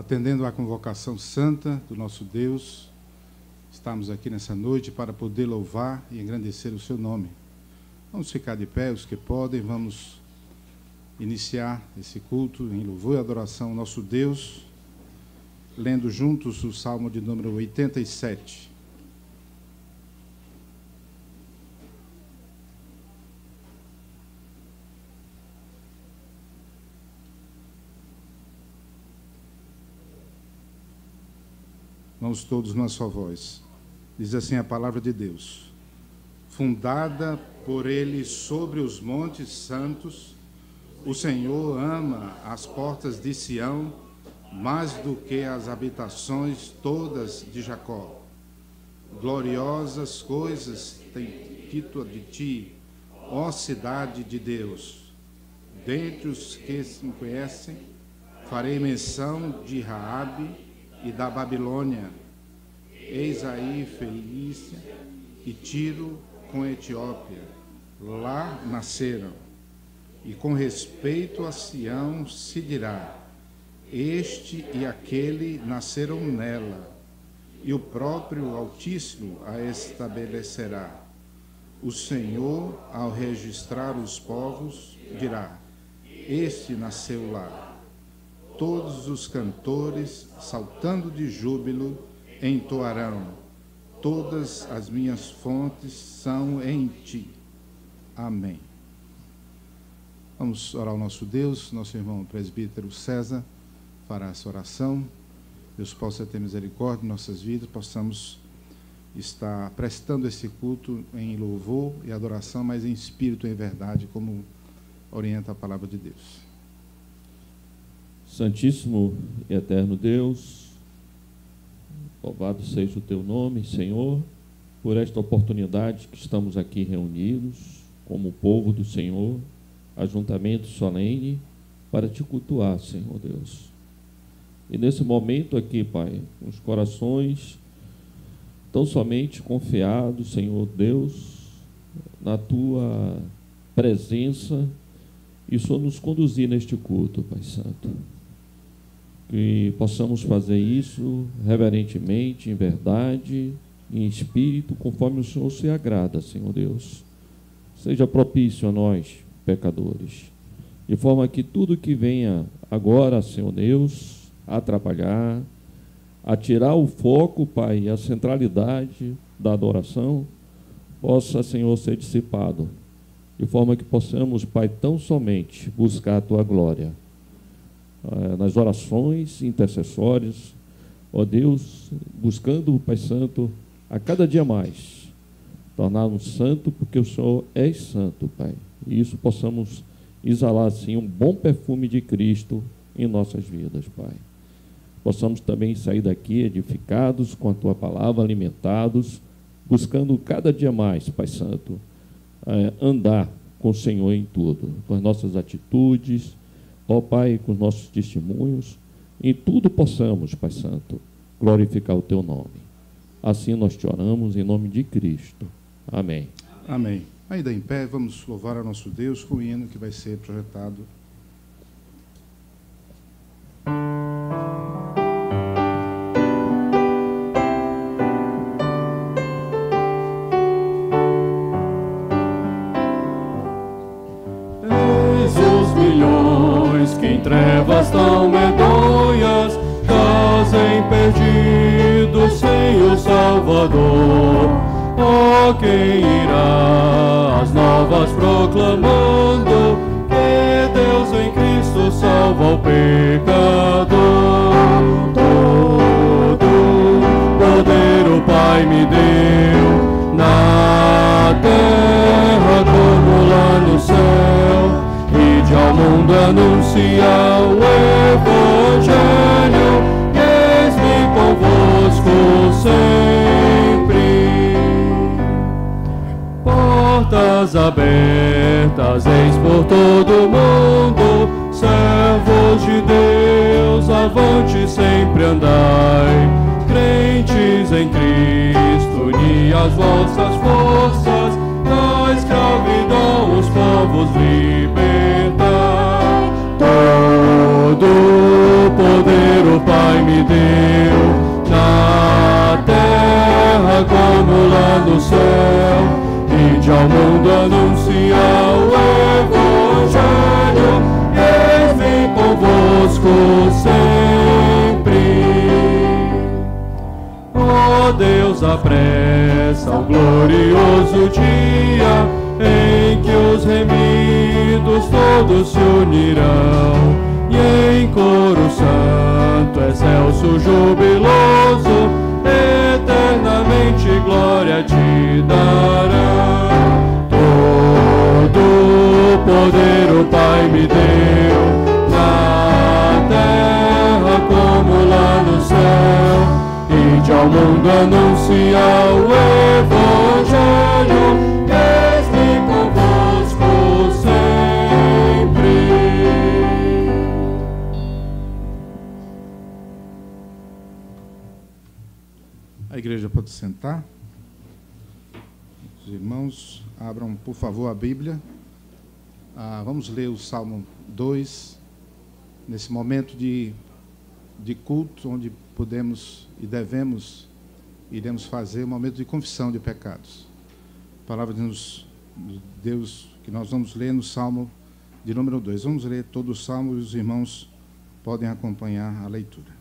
Atendendo à convocação santa do nosso Deus, estamos aqui nessa noite para poder louvar e engrandecer o seu nome. Vamos ficar de pé, os que podem, vamos iniciar esse culto em louvor e adoração ao nosso Deus, lendo juntos o Salmo de número 87. Vamos todos numa só voz. Diz assim a palavra de Deus. Fundada por ele sobre os montes santos, o Senhor ama as portas de Sião mais do que as habitações todas de Jacó. Gloriosas coisas tem dito de ti, ó cidade de Deus. Dentre os que se conhecem, farei menção de Raabe e da Babilônia. Eis aí Fenícia e Tiro com Etiópia. Lá nasceram. E com respeito a Sião se dirá: este e aquele nasceram nela, e o próprio Altíssimo a estabelecerá. O Senhor, ao registrar os povos, dirá: este nasceu lá. Todos os cantores, saltando de júbilo, entoarão: todas as minhas fontes são em ti. Amém. Vamos orar ao nosso Deus. Nosso irmão presbítero César fará essa oração. Deus possa ter misericórdia em nossas vidas, possamos estar prestando esse culto em louvor e adoração, mas em espírito e em verdade, como orienta a palavra de Deus. Santíssimo e eterno Deus, louvado seja o teu nome, Senhor, por esta oportunidade que estamos aqui reunidos, como povo do Senhor, ajuntamento solene, para te cultuar, Senhor Deus. E nesse momento aqui, Pai, com os corações tão somente confiados, Senhor Deus, na tua presença, e só nos conduzir neste culto, Pai Santo. Que possamos fazer isso reverentemente, em verdade, em espírito, conforme o Senhor se agrada, Senhor Deus. Seja propício a nós, pecadores, de forma que tudo que venha agora, Senhor Deus, atrapalhar, a tirar o foco, Pai, a centralidade da adoração, possa, Senhor, ser dissipado, de forma que possamos, Pai, tão somente buscar a tua glória nas orações intercessórias, ó Deus, buscando, Pai Santo, a cada dia mais tornar-nos santo, porque o Senhor é santo, Pai, e isso possamos exalar assim um bom perfume de Cristo em nossas vidas, Pai. Possamos também sair daqui edificados com a tua palavra, alimentados, buscando cada dia mais, Pai Santo, andar com o Senhor em tudo, com as nossas atitudes, ó Pai, com os nossos testemunhos, em tudo possamos, Pai Santo, glorificar o teu nome. Assim nós te oramos em nome de Cristo. Amém. Amém. Ainda em pé, vamos louvar a nosso Deus com o hino que vai ser projetado. Que em trevas tão medonhas jazem perdidos sem o Salvador. Oh, quem irá as novas proclamando que Deus em Cristo salva o pecador. Todo poder o Pai me deu na terra como lá no céu, e ao mundo anunciar o Evangelho, eis-me convosco sempre. Portas abertas, eis por todo o mundo, servos de Deus, avante sempre andai. Crentes em Cristo, uni as vossas forças, da escravidão os povos libertai. Todo poder o Pai sempre. Ó Deus, apressa o glorioso dia em que os remidos todos se unirão e em coro santo, excelso, jubiloso, eternamente glória te darão. Todo o poder o Pai me deu, na terra como lá no céu. Ide ao mundo anunciar o Evangelho, eis-me convosco sempre. A igreja pode sentar. Os irmãos, abram, por favor, a Bíblia. Vamos ler o Salmo 2, nesse momento de culto, onde podemos e iremos fazer um momento de confissão de pecados. A palavra de Deus que nós vamos ler no Salmo de número 2. Vamos ler todo o Salmo e os irmãos podem acompanhar a leitura.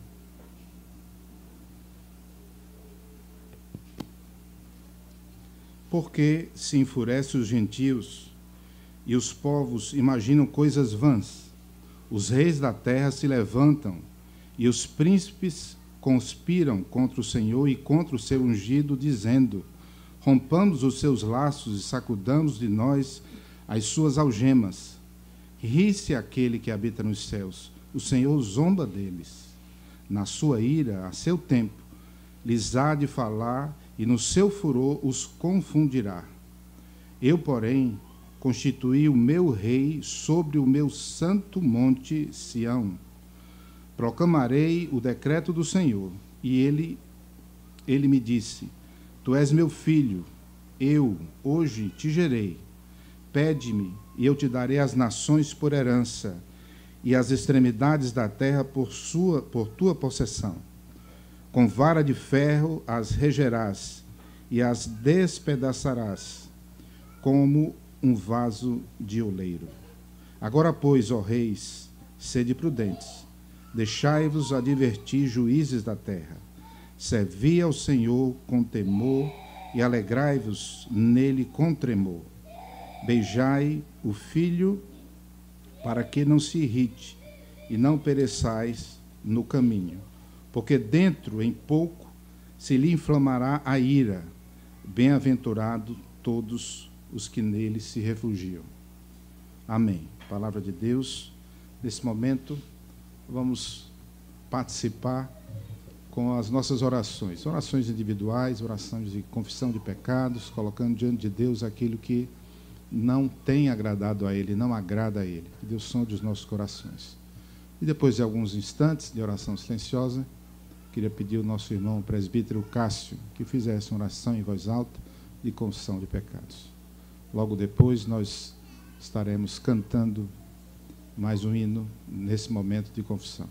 Porque se enfurecem os gentios e os povos imaginam coisas vãs. Os reis da terra se levantam e os príncipes conspiram contra o Senhor e contra o seu ungido, dizendo: rompamos os seus laços e sacudamos de nós as suas algemas. Ri-se aquele que habita nos céus, o Senhor zomba deles. Na sua ira, a seu tempo, lhes há de falar, e no seu furor os confundirá. Eu, porém, constituí o meu rei sobre o meu santo monte Sião. Proclamarei o decreto do Senhor, e ele me disse: tu és meu filho, eu hoje te gerei. Pede-me, e eu te darei as nações por herança, e as extremidades da terra por tua possessão. Com vara de ferro as regerás, e as despedaçarás, como um vaso de oleiro. Agora, pois, ó reis, sede prudentes, deixai-vos advertir, juízes da terra. Servi ao Senhor com temor, e alegrai-vos nele com tremor. Beijai o filho, para que não se irrite, e não pereçais no caminho. Porque dentro, em pouco, se lhe inflamará a ira. Bem-aventurado todos os que nele se refugiam. Amém. Palavra de Deus. Nesse momento, vamos participar com as nossas orações. Orações individuais, orações de confissão de pecados, colocando diante de Deus aquilo que não tem agradado a Ele, não agrada a Ele. Que Deus sonde os nossos corações. E depois de alguns instantes de oração silenciosa, queria pedir ao nosso irmão o presbítero Cássio que fizesse uma oração em voz alta de confissão de pecados. Logo depois nós estaremos cantando mais um hino nesse momento de confissão.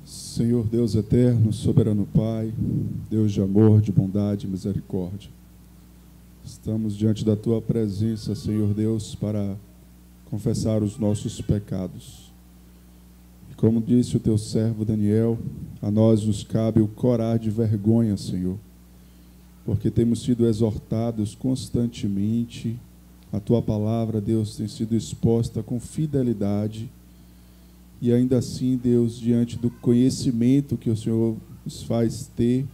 Senhor Deus eterno, soberano Pai, Deus de amor, de bondade e misericórdia, estamos diante da Tua presença, Senhor Deus, para confessar os nossos pecados. E como disse o Teu servo Daniel, a nós nos cabe o corar de vergonha, Senhor, porque temos sido exortados constantemente, a Tua palavra, Deus, tem sido exposta com fidelidade. E ainda assim, Deus, diante do conhecimento que o Senhor nos faz ter,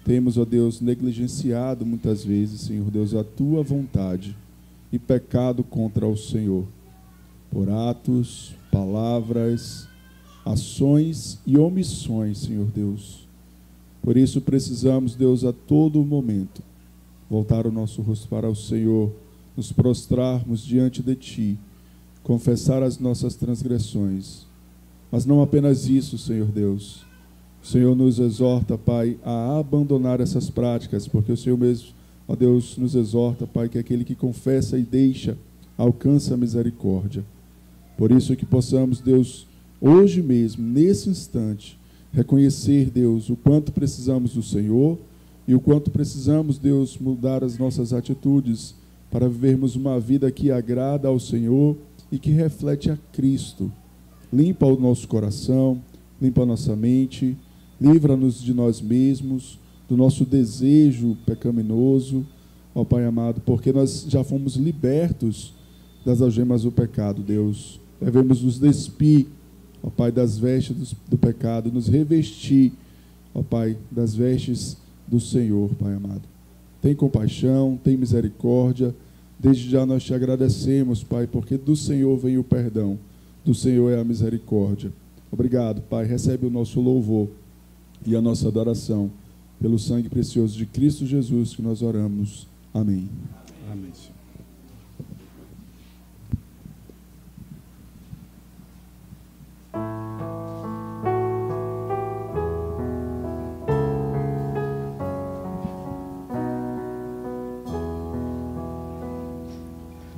temos, ó Deus, negligenciado muitas vezes, Senhor Deus, a Tua vontade e pecado contra o Senhor, por atos, palavras, ações e omissões, Senhor Deus. Por isso precisamos, Deus, a todo momento, voltar o nosso rosto para o Senhor, nos prostrarmos diante de Ti, confessar as nossas transgressões. Mas não apenas isso, Senhor Deus. O Senhor nos exorta, Pai, a abandonar essas práticas, porque o Senhor mesmo, ó Deus, nos exorta, Pai, que aquele que confessa e deixa, alcança a misericórdia. Por isso que possamos, Deus, hoje mesmo, nesse instante, reconhecer, Deus, o quanto precisamos do Senhor e o quanto precisamos, Deus, mudar as nossas atitudes para vivermos uma vida que agrada ao Senhor e que reflete a Cristo. Limpa o nosso coração, limpa a nossa mente, livra-nos de nós mesmos, do nosso desejo pecaminoso, ó Pai amado, porque nós já fomos libertos das algemas do pecado, Deus. Devemos nos despir, ó Pai, das vestes do pecado, nos revestir, ó Pai, das vestes do Senhor, Pai amado. Tem compaixão, tem misericórdia. Desde já nós te agradecemos, Pai, porque do Senhor vem o perdão, do Senhor é a misericórdia. Obrigado, Pai. Recebe o nosso louvor e a nossa adoração. Pelo sangue precioso de Cristo Jesus que nós oramos. Amém. Amém, Senhor.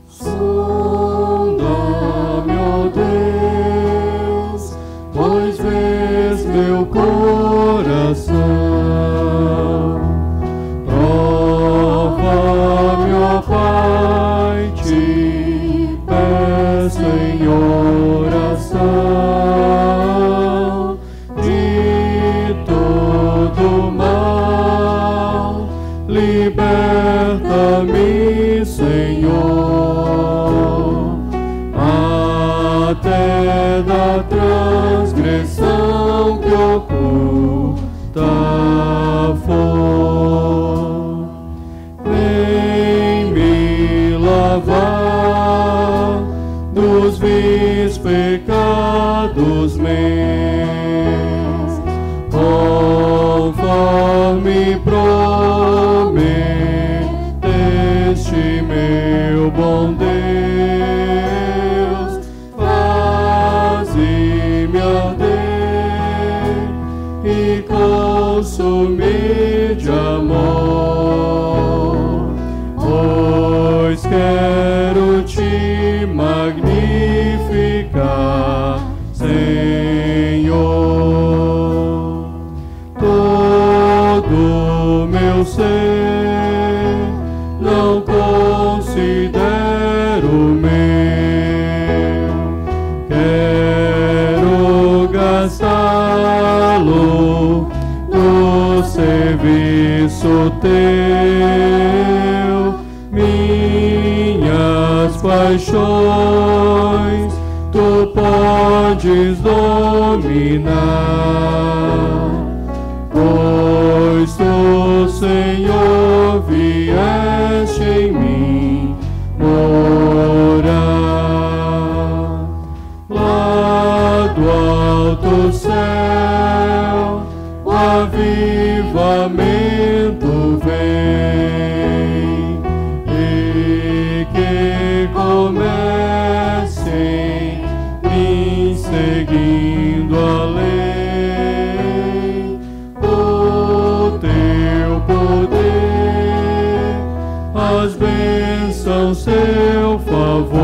Sonda-me, ó Deus, pois vês meu coração. Prova-me, ó Pai, te peço em oração, de todo mal, liberta-me, Senhor, até da transgressão que oculta for. Vem me lavar dos vis pecados meus, conforme prometeste, meu bom Deus. Faze-me arder e consumir de amor, pois quero te magnificar, Senhor. Todo meu ser não considero meu, quero gastá-lo no serviço teu. Minhas paixões tu podes dominar, pois tu, Senhor, vieste em mim morar. Lá do alto céu o avivamento vem, e que comece em mim seguindo a lei, o teu poder, as bênçãos, seu favor,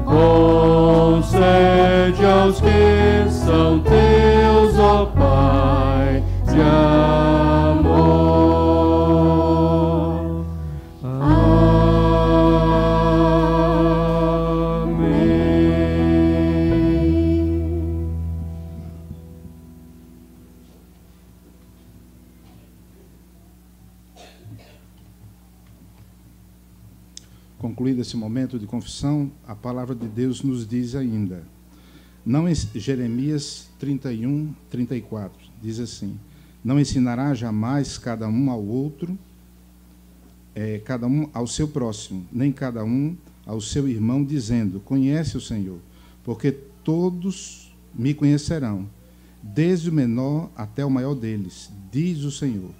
concede aos que são teus, ó Pai de amor. Amém. Concluído esse momento de confissão, a palavra de Deus nos diz ainda, não, Jeremias 31, 34, diz assim, não ensinará jamais cada um ao outro, cada um ao seu próximo, nem cada um ao seu irmão, dizendo, conhece o Senhor, porque todos me conhecerão, desde o menor até o maior deles, diz o Senhor,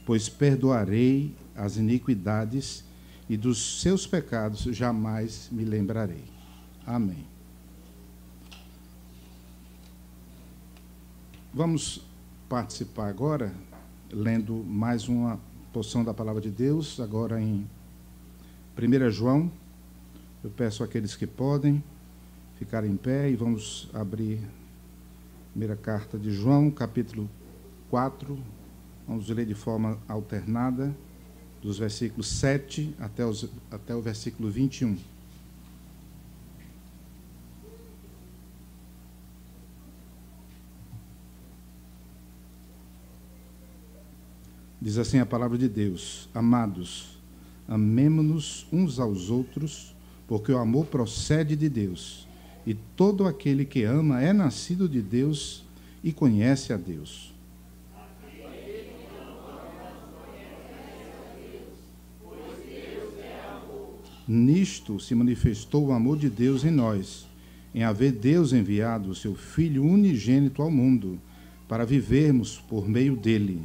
pois perdoarei as iniquidades e dos seus pecados jamais me lembrarei. Amém. Vamos participar agora, lendo mais uma porção da Palavra de Deus, agora em 1 João. Eu peço àqueles que podem ficar em pé e vamos abrir a primeira carta de João, capítulo 4. Vamos ler de forma alternada, dos versículos 7 até o versículo 21. Diz assim a palavra de Deus: Amados, amemo-nos uns aos outros, porque o amor procede de Deus, e todo aquele que ama é nascido de Deus e conhece a Deus. Nisto se manifestou o amor de Deus em nós, em haver Deus enviado o seu Filho unigênito ao mundo, para vivermos por meio dele.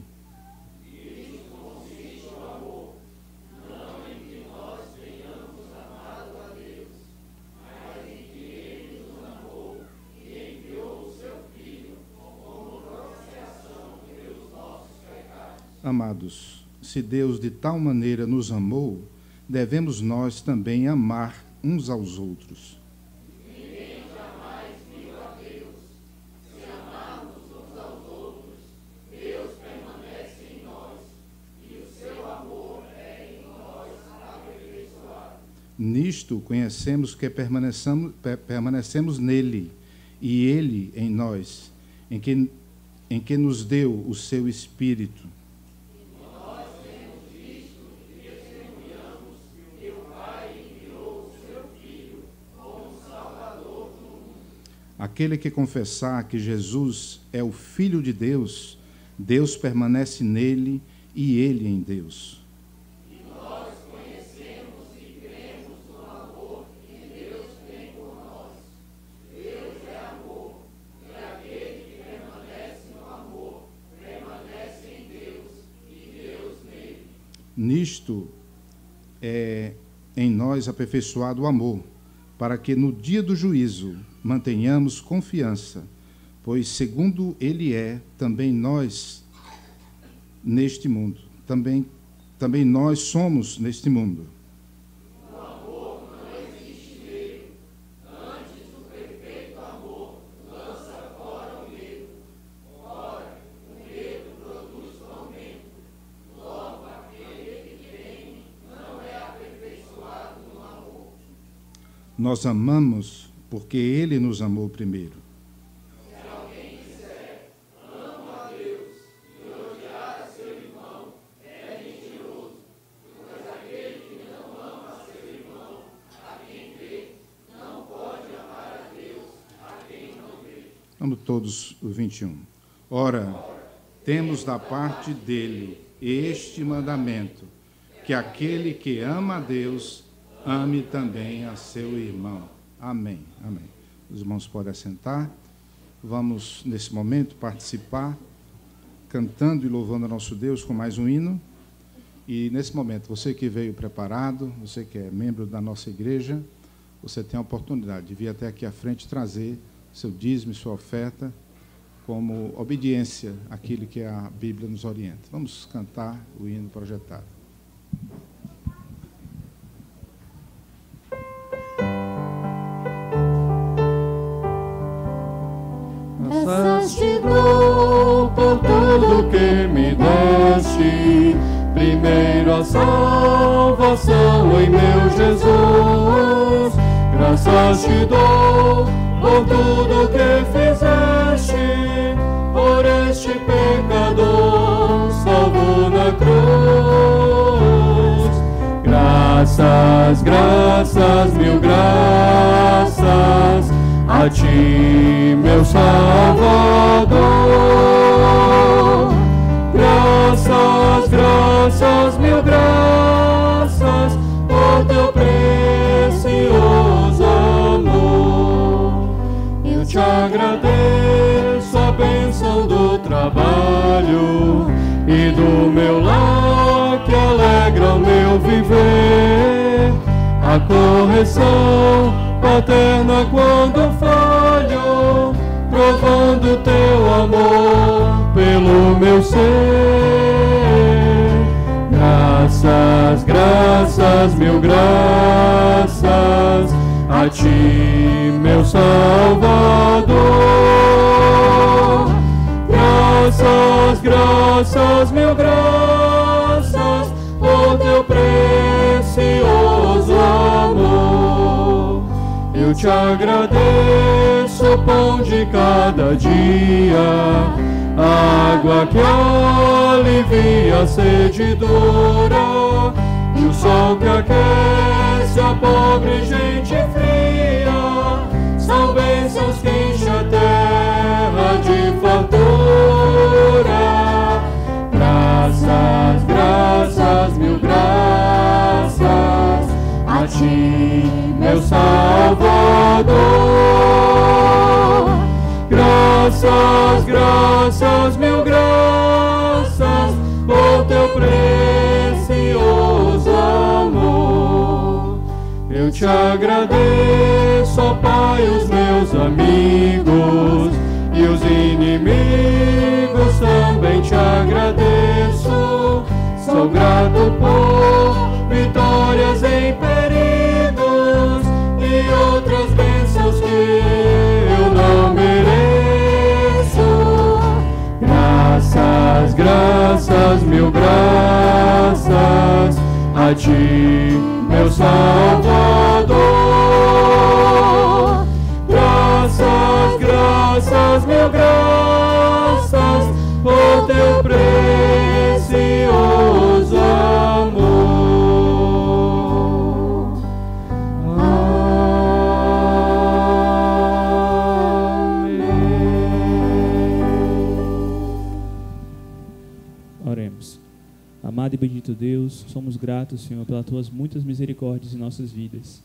Amados, se Deus de tal maneira nos amou, devemos nós também amar uns aos outros. Ninguém jamais viu a Deus. Se amarmos uns aos outros, Deus permanece em nós, e o seu amor é em nós aperfeiçoado. Nisto conhecemos que permanecemos nele, e ele em nós, em que nos deu o seu Espírito. Aquele que confessar que Jesus é o Filho de Deus, Deus permanece nele e ele em Deus. E nós conhecemos e cremos no amor que Deus tem por nós. Deus é amor, e aquele que permanece no amor, permanece em Deus, e Deus nele. Nisto é em nós aperfeiçoado o amor, para que no dia do juízo mantenhamos confiança, pois segundo ele é, também nós neste mundo, também nós somos neste mundo. O amor não existe medo, antes o perfeito amor lança fora o medo. Ora, o medo produz tormento, logo aquele que teme não é aperfeiçoado no amor. Nós amamos porque ele nos amou primeiro. Se alguém disser, amo a Deus, e odiar a seu irmão, é mentiroso, pois aquele que não ama a seu irmão, a quem vê, não pode amar a Deus, a quem não vê. Vamos todos o 21. Ora, temos da parte dele este mandamento, que aquele que ama a Deus, ame também a seu irmão. Amém, amém. Os irmãos podem assentar. Vamos, nesse momento, participar, cantando e louvando a nosso Deus com mais um hino. E, nesse momento, você que veio preparado, você que é membro da nossa igreja, você tem a oportunidade de vir até aqui à frente trazer seu dízimo e sua oferta como obediência àquilo que a Bíblia nos orienta. Vamos cantar o hino projetado. Graças te dou por tudo que me deste, primeiro a salvação em meu Jesus. Graças te dou por tudo que fizeste, por este pecador salvo na cruz. Graças, graças, mil graças a ti, meu Salvador. Graças, graças, mil graças por teu precioso amor. Eu te agradeço a bênção do trabalho e do meu lar que alegra o meu viver. A correção paterna quando falho, provando teu amor pelo meu ser. Graças, graças, mil graças a ti, meu Salvador. Graças, graças, mil graças por teu precioso amor. Eu te agradeço o pão de cada dia, a água que alivia a sede dura, e o sol que aquece a pobre gente fria. São bênçãos que enchem a terra de fartura. Graças, graças, mil graças a ti, meu Salvador. Graças, graças, mil graças por teu precioso amor. Eu te agradeço, ó Pai, os meus amigos e os inimigos também te agradeço. Sou grato por vitórias em perigos e outras bênçãos que eu não mereço. Graças, graças, mil graças a ti, meu Salvador. Graças, graças, mil graças por teu precioso amor. Amém. Oremos. Amado e bendito Deus, somos gratos, Senhor, pelas tuas muitas misericórdias em nossas vidas.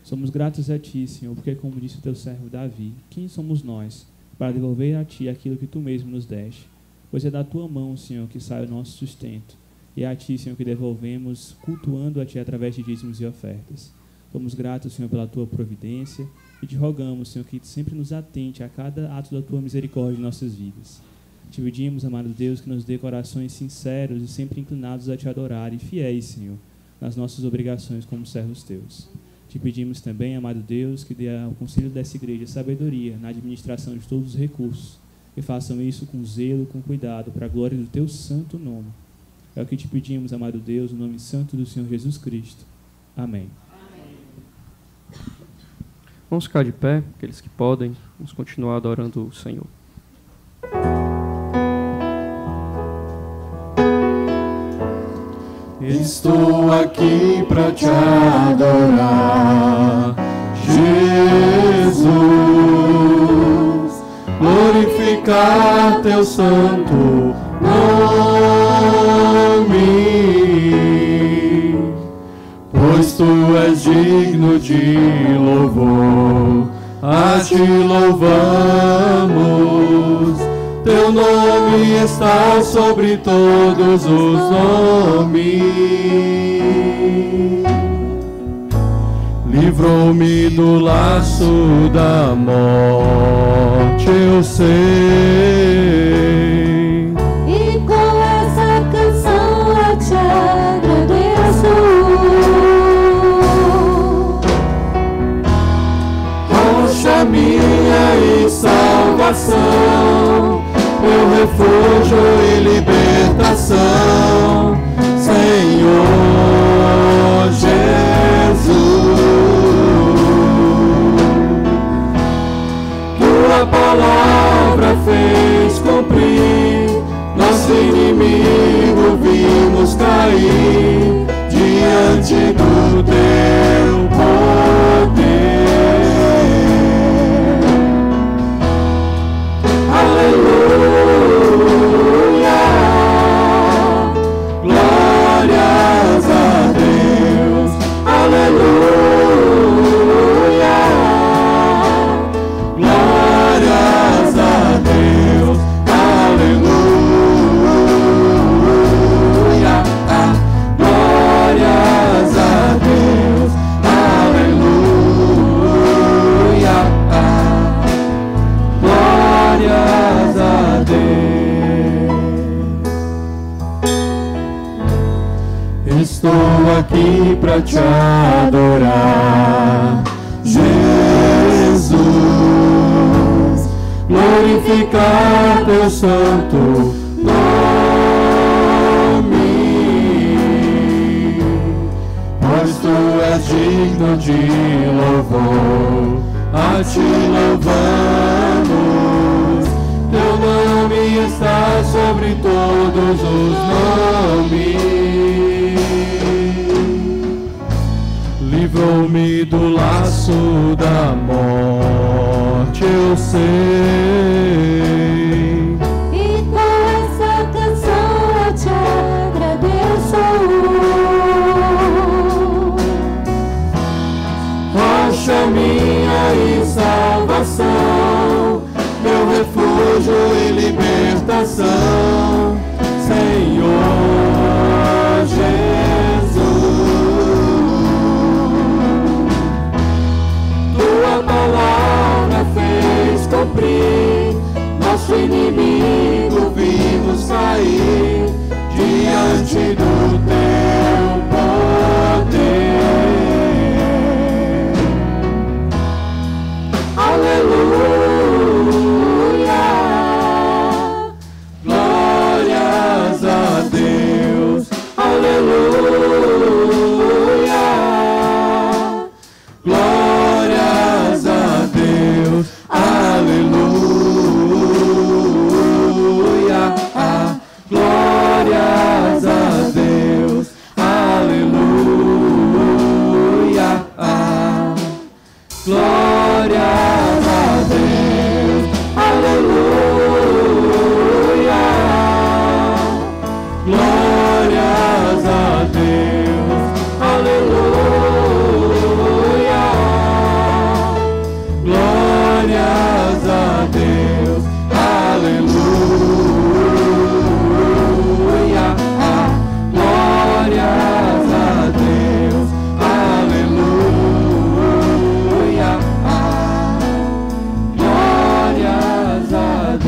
Somos gratos a ti, Senhor, porque, como disse o teu servo Davi, quem somos nós para devolver a ti aquilo que tu mesmo nos deste? Pois é da tua mão, Senhor, que sai o nosso sustento, e é a ti, Senhor, que devolvemos, cultuando a ti através de dízimos e ofertas. Somos gratos, Senhor, pela tua providência e te rogamos, Senhor, que sempre nos atente a cada ato da tua misericórdia em nossas vidas. Te pedimos, amado Deus, que nos dê corações sinceros e sempre inclinados a te adorar e fiéis, Senhor, nas nossas obrigações como servos teus. Te pedimos também, amado Deus, que dê ao conselho dessa igreja sabedoria na administração de todos os recursos, e façam isso com zelo e com cuidado, para a glória do teu santo nome. É o que te pedimos, amado Deus, no nome santo do Senhor Jesus Cristo. Amém. Vamos ficar de pé, aqueles que podem, vamos continuar adorando o Senhor. Estou aqui para te adorar, Jesus, glorificar teu santo nome, pois tu és digno de louvor, a ti louvamos. Teu nome está sobre todos os nomes. Livrou-me do laço da morte, eu sei. E com essa canção eu te agradeço. Rocha minha e salvação, meu refúgio e libertação, Senhor Jesus. Tua palavra fez cumprir, nosso inimigo vimos cair diante do teu poder. Aleluia, glórias a Deus, aleluia, glórias a Deus, aleluia. estou aqui para te adorar, Jesus. Glorificar teu santo nome, pois tu és digno de louvor. A ti louvamos, teu nome está sobre todos os nomes. Livrou-me do laço da morte, eu sei. E com essa canção eu te agradeço. Rocha minha e salvação, meu refúgio e libertação, Senhor Jesus. Tua palavra fez cumprir, nosso inimigo vimos cair diante do teu poder. Aleluia, glórias a Deus. Aleluia, glórias a Deus. Aleluia, glórias a Deus. Aleluia, glórias a Deus. Aleluia, glórias a Deus. Aleluia, glórias a Deus. Aleluia, glórias a Deus. Aleluia, glórias a Deus.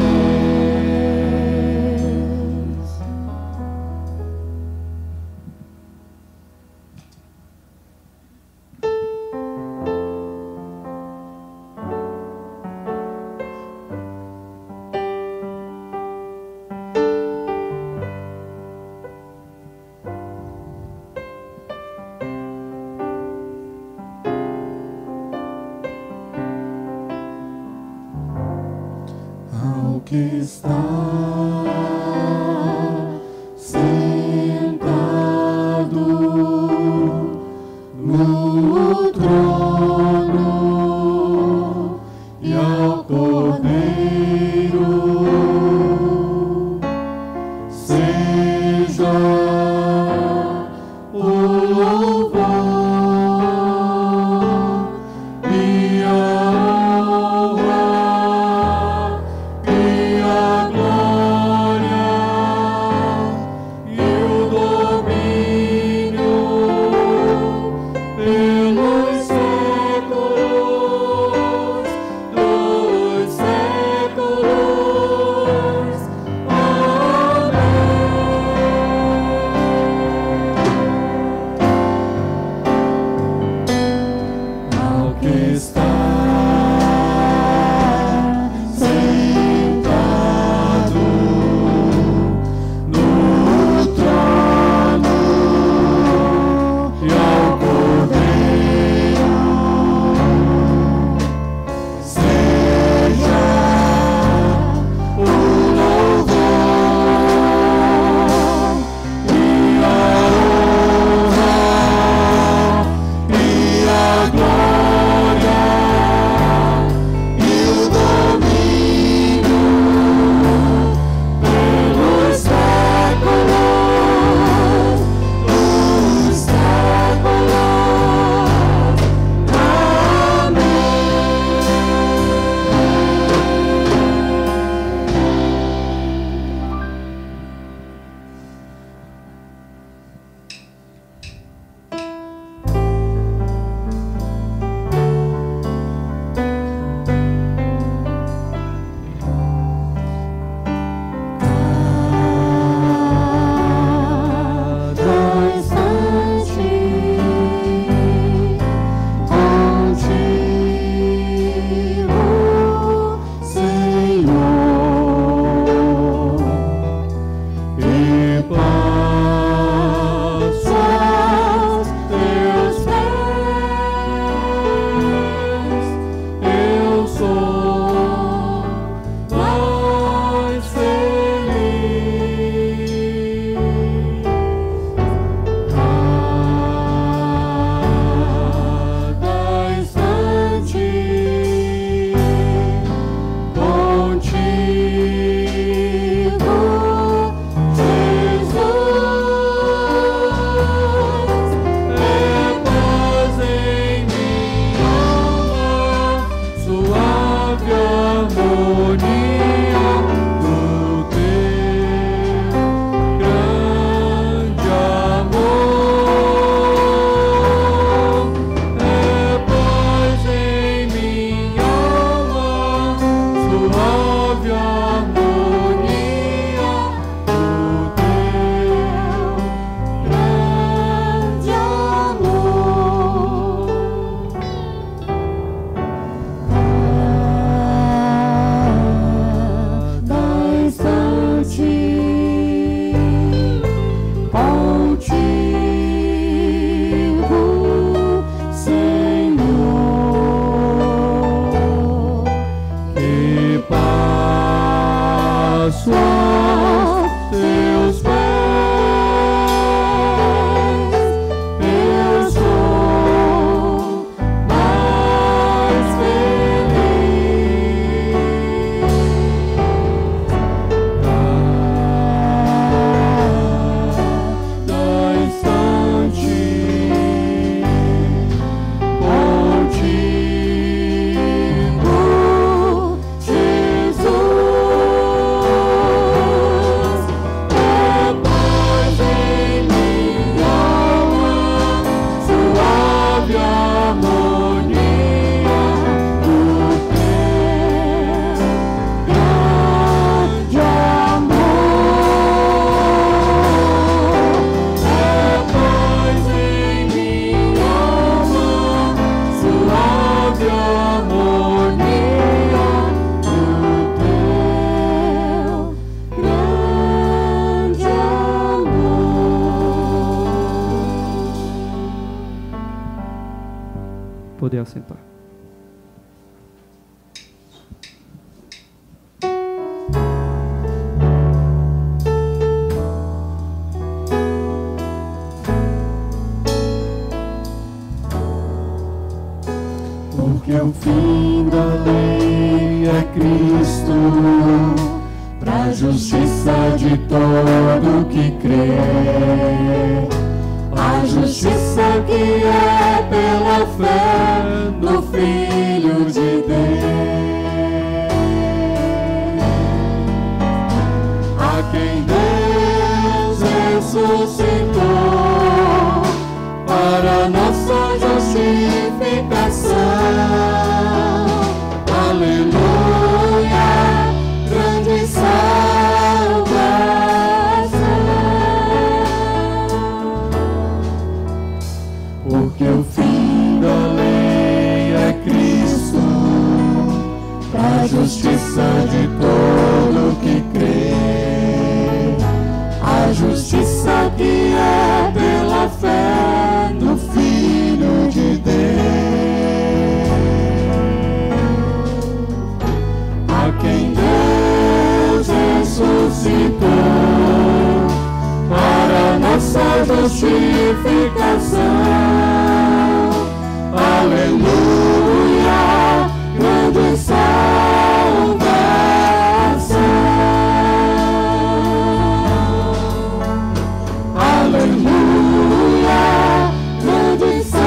Ao que está sentado no trono e ao Cordeiro seja o louvor e a honra e a glória e o domínio pelos séculos dos séculos. Amém. passo aos teus pés, eu sou mais feliz. Cada instante contigo, Jesus, é paz em minha alma, suave harmonia do teu grande amor. É paz em minha alma, suave harmonia do teu grande amor. Cada instante contigo, Senhor, que passo aos teus pés, eu sou mais feliz. Cada instante contigo, Jesus, é paz em minha alma, suave harmonia do teu grande amor. É paz em minha alma, suave harmonia do teu grande amor. Poder assentar. Porque o fim da lei é Cristo, pra justiça de todo que crê. A justiça que é pela fé no Filho de Deus, a quem Deus ressuscitou para nossa justificação. Aleluia, grande salvação. Porque o fim da lei é Cristo, pra justiça de todo que crê. A justiça que é pela fé no Filho de Deus, a quem Deus ressuscitou para nossa justificação. Aleluia, grande salvação. Aleluia, grande salvação.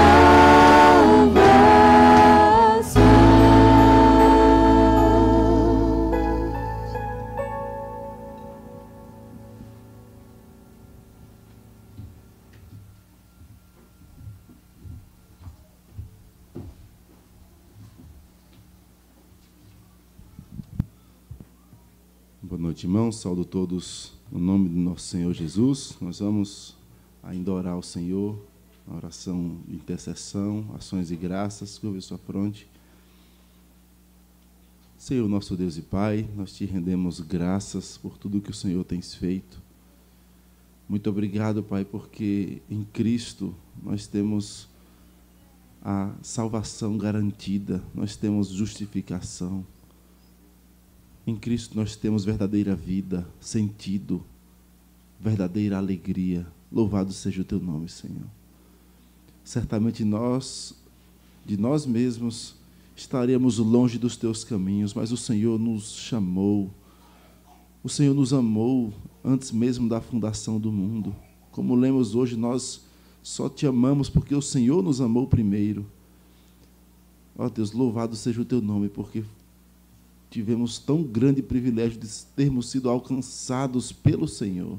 Boa noite, irmãos. Saúdo todos no nome do nosso Senhor Jesus. Nós vamos ainda orar ao Senhor, a oração de intercessão, ações e graças. Curva sua fronte. Senhor, nosso Deus e Pai, nós te rendemos graças por tudo que o Senhor tem feito. Muito obrigado, Pai, porque em Cristo nós temos a salvação garantida, nós temos justificação. Em Cristo nós temos verdadeira vida, sentido, verdadeira alegria. Louvado seja o teu nome, Senhor. Certamente nós, de nós mesmos, estaremos longe dos teus caminhos, mas o Senhor nos chamou, o Senhor nos amou antes mesmo da fundação do mundo. Como lemos hoje, nós só te amamos porque o Senhor nos amou primeiro. Ó Deus, louvado seja o teu nome, porque tivemos tão grande privilégio de termos sido alcançados pelo Senhor.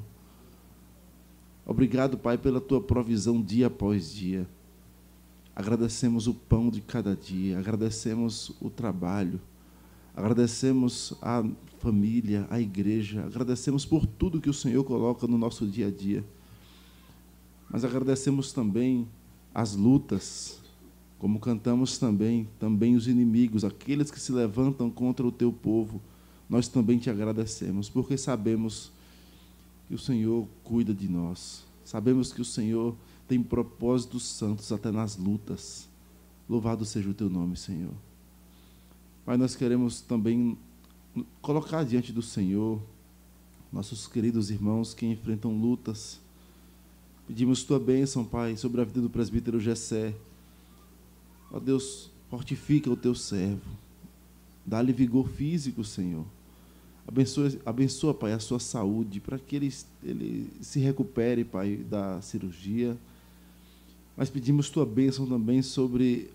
Obrigado, Pai, pela tua provisão dia após dia. Agradecemos o pão de cada dia, agradecemos o trabalho, agradecemos a família, a igreja, agradecemos por tudo que o Senhor coloca no nosso dia a dia. Mas agradecemos também as lutas, como cantamos também os inimigos, aqueles que se levantam contra o teu povo. Nós também te agradecemos, porque sabemos que o Senhor cuida de nós. Sabemos que o Senhor tem propósitos santos até nas lutas. Louvado seja o teu nome, Senhor. Pai, nós queremos também colocar diante do Senhor nossos queridos irmãos que enfrentam lutas. Pedimos tua bênção, Pai, sobre a vida do presbítero Gessé. Ó Deus, fortifica o teu servo. Dá-lhe vigor físico, Senhor. Abençoa, Pai, a sua saúde, para que ele se recupere, Pai, da cirurgia. Mas pedimos tua bênção também sobre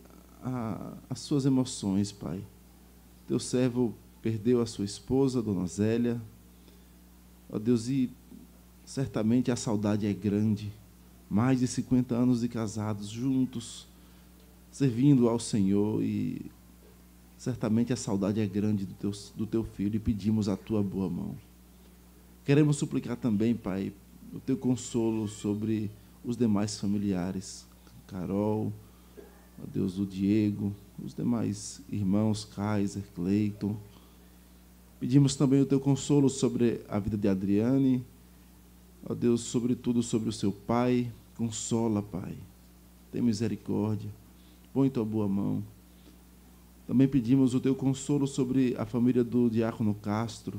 as suas emoções, Pai. Teu servo perdeu a sua esposa, Dona Zélia. Ó Deus, e certamente a saudade é grande. Mais de 50 anos de casados juntos, servindo ao Senhor, e certamente a saudade é grande do teu filho, e pedimos a tua boa mão. Queremos suplicar também, Pai, o teu consolo sobre os demais familiares, Carol, ó Deus, o Diego, os demais irmãos, Kaiser, Cleiton. Pedimos também o teu consolo sobre a vida de Adriane, ó Deus, sobretudo sobre o seu pai. Consola, Pai, tem misericórdia, põe tua boa mão. Também pedimos o teu consolo sobre a família do diácono Castro.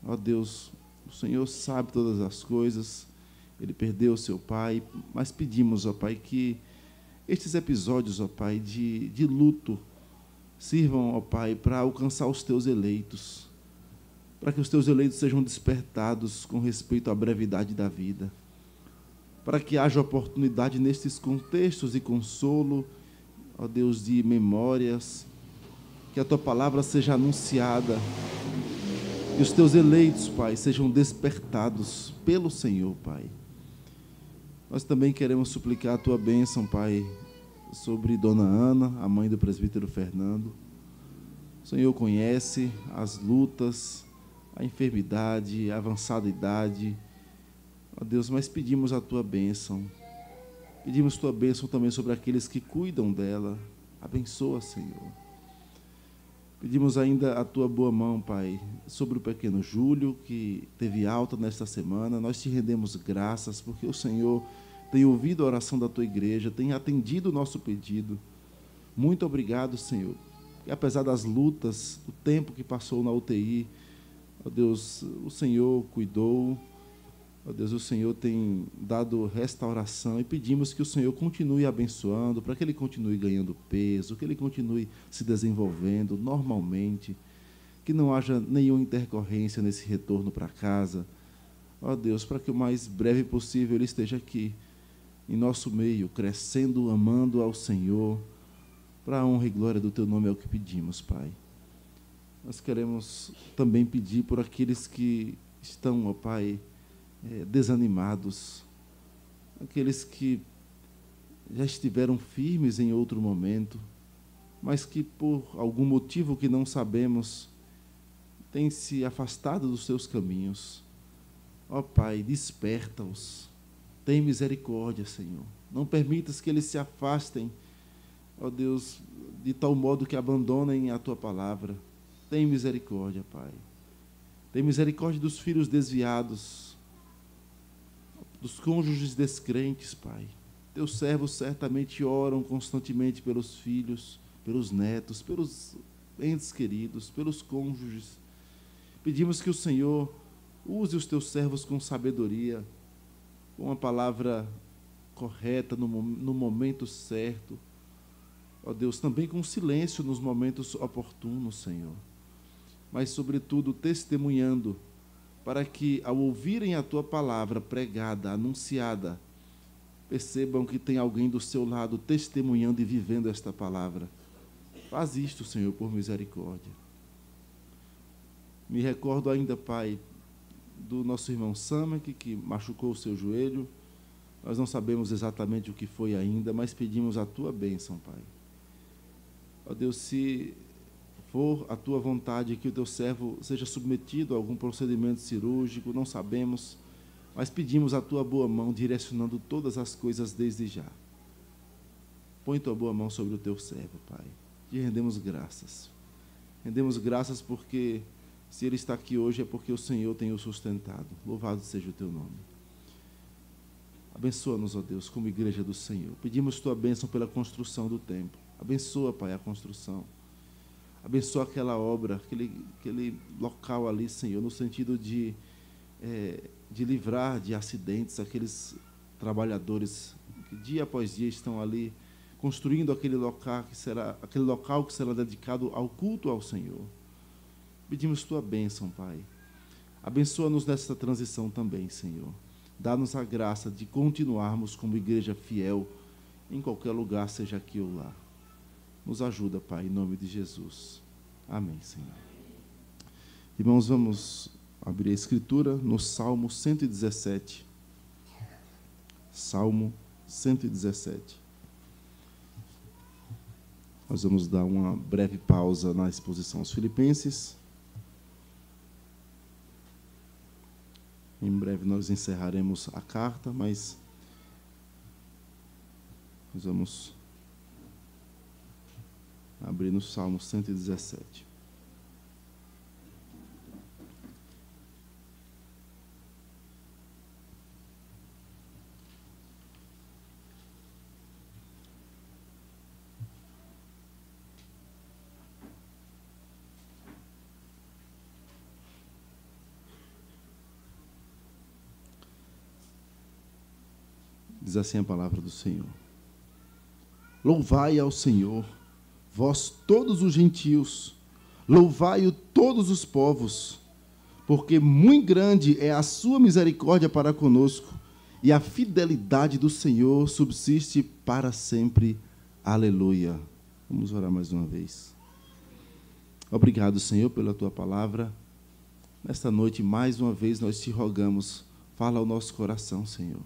Ó Deus, o Senhor sabe todas as coisas, ele perdeu o seu pai, mas pedimos, ó Pai, que estes episódios, ó Pai, de luto sirvam, ó Pai, para alcançar os teus eleitos, para que os teus eleitos sejam despertados com respeito à brevidade da vida, para que haja oportunidade nestes contextos de consolo, ó Deus, de memórias, que a tua palavra seja anunciada, e os teus eleitos, Pai, sejam despertados pelo Senhor, Pai. Nós também queremos suplicar a tua bênção, Pai, sobre Dona Ana, a mãe do presbítero Fernando. O Senhor conhece as lutas, a enfermidade, a avançada idade, ó Deus, mas pedimos a tua bênção. Pedimos tua bênção também sobre aqueles que cuidam dela. Abençoa, Senhor. Pedimos ainda a tua boa mão, Pai, sobre o pequeno Júlio, que teve alta nesta semana. Nós te rendemos graças, porque o Senhor tem ouvido a oração da tua igreja, tem atendido o nosso pedido. Muito obrigado, Senhor. E apesar das lutas, do tempo que passou na UTI, ó Deus, o Senhor cuidou. Ó Deus, o Senhor tem dado restauração, e pedimos que o Senhor continue abençoando, para que ele continue ganhando peso, que ele continue se desenvolvendo normalmente, que não haja nenhuma intercorrência nesse retorno para casa. Ó Deus, para que o mais breve possível ele esteja aqui, em nosso meio, crescendo, amando ao Senhor, para a honra e glória do teu nome é o que pedimos, Pai. Nós queremos também pedir por aqueles que estão, ó Pai, desanimados, aqueles que já estiveram firmes em outro momento, mas que por algum motivo que não sabemos, têm se afastado dos seus caminhos. Ó Pai, desperta-os, tem misericórdia, Senhor. Não permitas que eles se afastem, ó Deus, de tal modo que abandonem a tua palavra. Tem misericórdia, Pai. Tem misericórdia dos filhos desviados. dos cônjuges descrentes, Pai. Teus servos certamente oram constantemente pelos filhos, pelos netos, pelos entes queridos, pelos cônjuges. Pedimos que o Senhor use os teus servos com sabedoria, com a palavra correta no momento certo. Ó Deus, também com silêncio nos momentos oportunos, Senhor. Mas, sobretudo, testemunhando, para que, ao ouvirem a tua palavra pregada, anunciada, percebam que tem alguém do seu lado testemunhando e vivendo esta palavra. Faz isto, Senhor, por misericórdia. Me recordo ainda, Pai, do nosso irmão Samek, que machucou o seu joelho. Nós não sabemos exatamente o que foi ainda, mas pedimos a tua bênção, Pai. Ó Deus, se for a tua vontade que o teu servo seja submetido a algum procedimento cirúrgico, não sabemos, mas pedimos a tua boa mão, direcionando todas as coisas desde já. Põe tua boa mão sobre o teu servo, Pai. Te rendemos graças. Rendemos graças porque, se ele está aqui hoje, é porque o Senhor tem o sustentado. Louvado seja o teu nome. Abençoa-nos, ó Deus, como igreja do Senhor. Pedimos tua bênção pela construção do templo. Abençoa, Pai, a construção. Abençoa aquela obra, aquele local ali, Senhor, no sentido de livrar de acidentes aqueles trabalhadores que dia após dia estão ali construindo aquele local que será dedicado ao culto ao Senhor. Pedimos tua bênção, Pai. Abençoa-nos nesta transição também, Senhor. Dá-nos a graça de continuarmos como igreja fiel em qualquer lugar, seja aqui ou lá. Nos ajuda, Pai, em nome de Jesus. Amém, Senhor. Irmãos, vamos abrir a Escritura no Salmo 117. Salmo 117. Nós vamos dar uma breve pausa na exposição aos Filipenses. Em breve nós encerraremos a carta, mas nós vamos abrir no Salmo 117. Diz assim a palavra do Senhor: Louvai ao Senhor, vós todos os gentios, louvai-o todos os povos, porque muito grande é a sua misericórdia para conosco, e a fidelidade do Senhor subsiste para sempre. Aleluia. Vamos orar mais uma vez. Obrigado, Senhor, pela tua palavra. Nesta noite, mais uma vez, nós te rogamos, fala ao nosso coração, Senhor.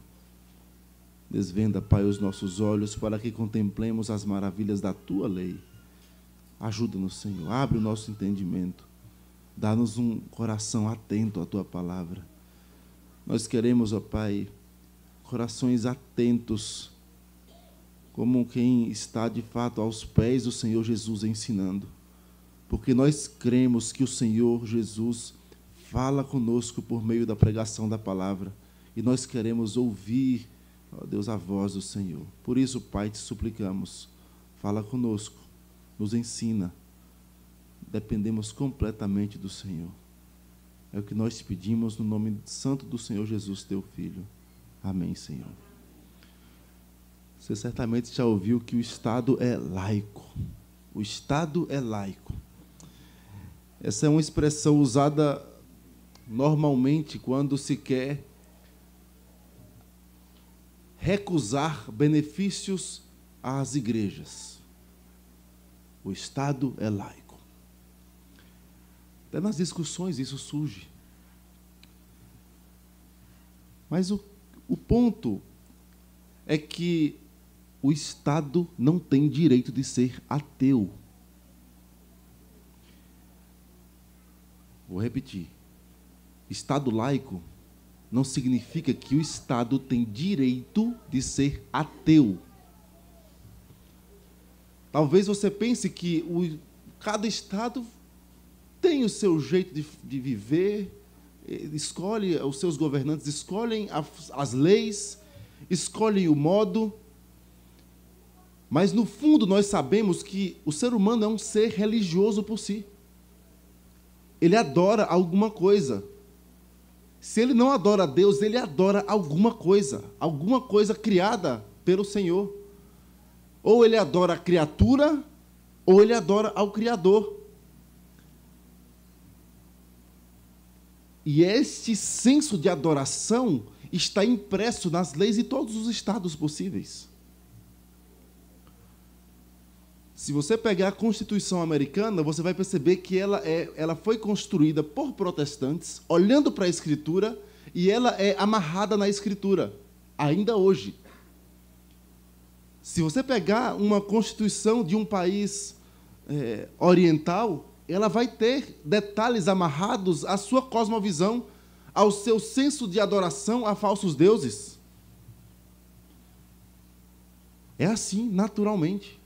Desvenda, Pai, os nossos olhos para que contemplemos as maravilhas da tua lei. Ajuda-nos, Senhor. Abre o nosso entendimento. Dá-nos um coração atento à tua palavra. Nós queremos, ó Pai, corações atentos, como quem está de fato aos pés do Senhor Jesus ensinando. Porque nós cremos que o Senhor Jesus fala conosco por meio da pregação da palavra. E nós queremos ouvir, ó Deus, a voz do Senhor. Por isso, Pai, te suplicamos, fala conosco, nos ensina. Dependemos completamente do Senhor. É o que nós te pedimos no nome santo do Senhor Jesus, teu Filho. Amém, Senhor. Você certamente já ouviu que o Estado é laico. O Estado é laico. Essa é uma expressão usada normalmente quando se quer recusar benefícios às igrejas. O Estado é laico. Até nas discussões isso surge. Mas o ponto é que o Estado não tem direito de ser ateu. Vou repetir. Estado laico não significa que o Estado tem direito de ser ateu. Talvez você pense que cada Estado tem o seu jeito de viver, escolhe os seus governantes, escolhem as leis, escolhem o modo. Mas, no fundo, nós sabemos que o ser humano é um ser religioso por si. Ele adora alguma coisa. Se ele não adora a Deus, ele adora alguma coisa criada pelo Senhor. Ou ele adora a criatura, ou ele adora ao Criador. E este senso de adoração está impresso nas leis de todos os estados possíveis. Se você pegar a Constituição americana, você vai perceber que ela foi construída por protestantes, olhando para a Escritura, e ela é amarrada na Escritura, ainda hoje. Se você pegar uma Constituição de um país oriental, ela vai ter detalhes amarrados à sua cosmovisão, ao seu senso de adoração a falsos deuses. É assim, naturalmente.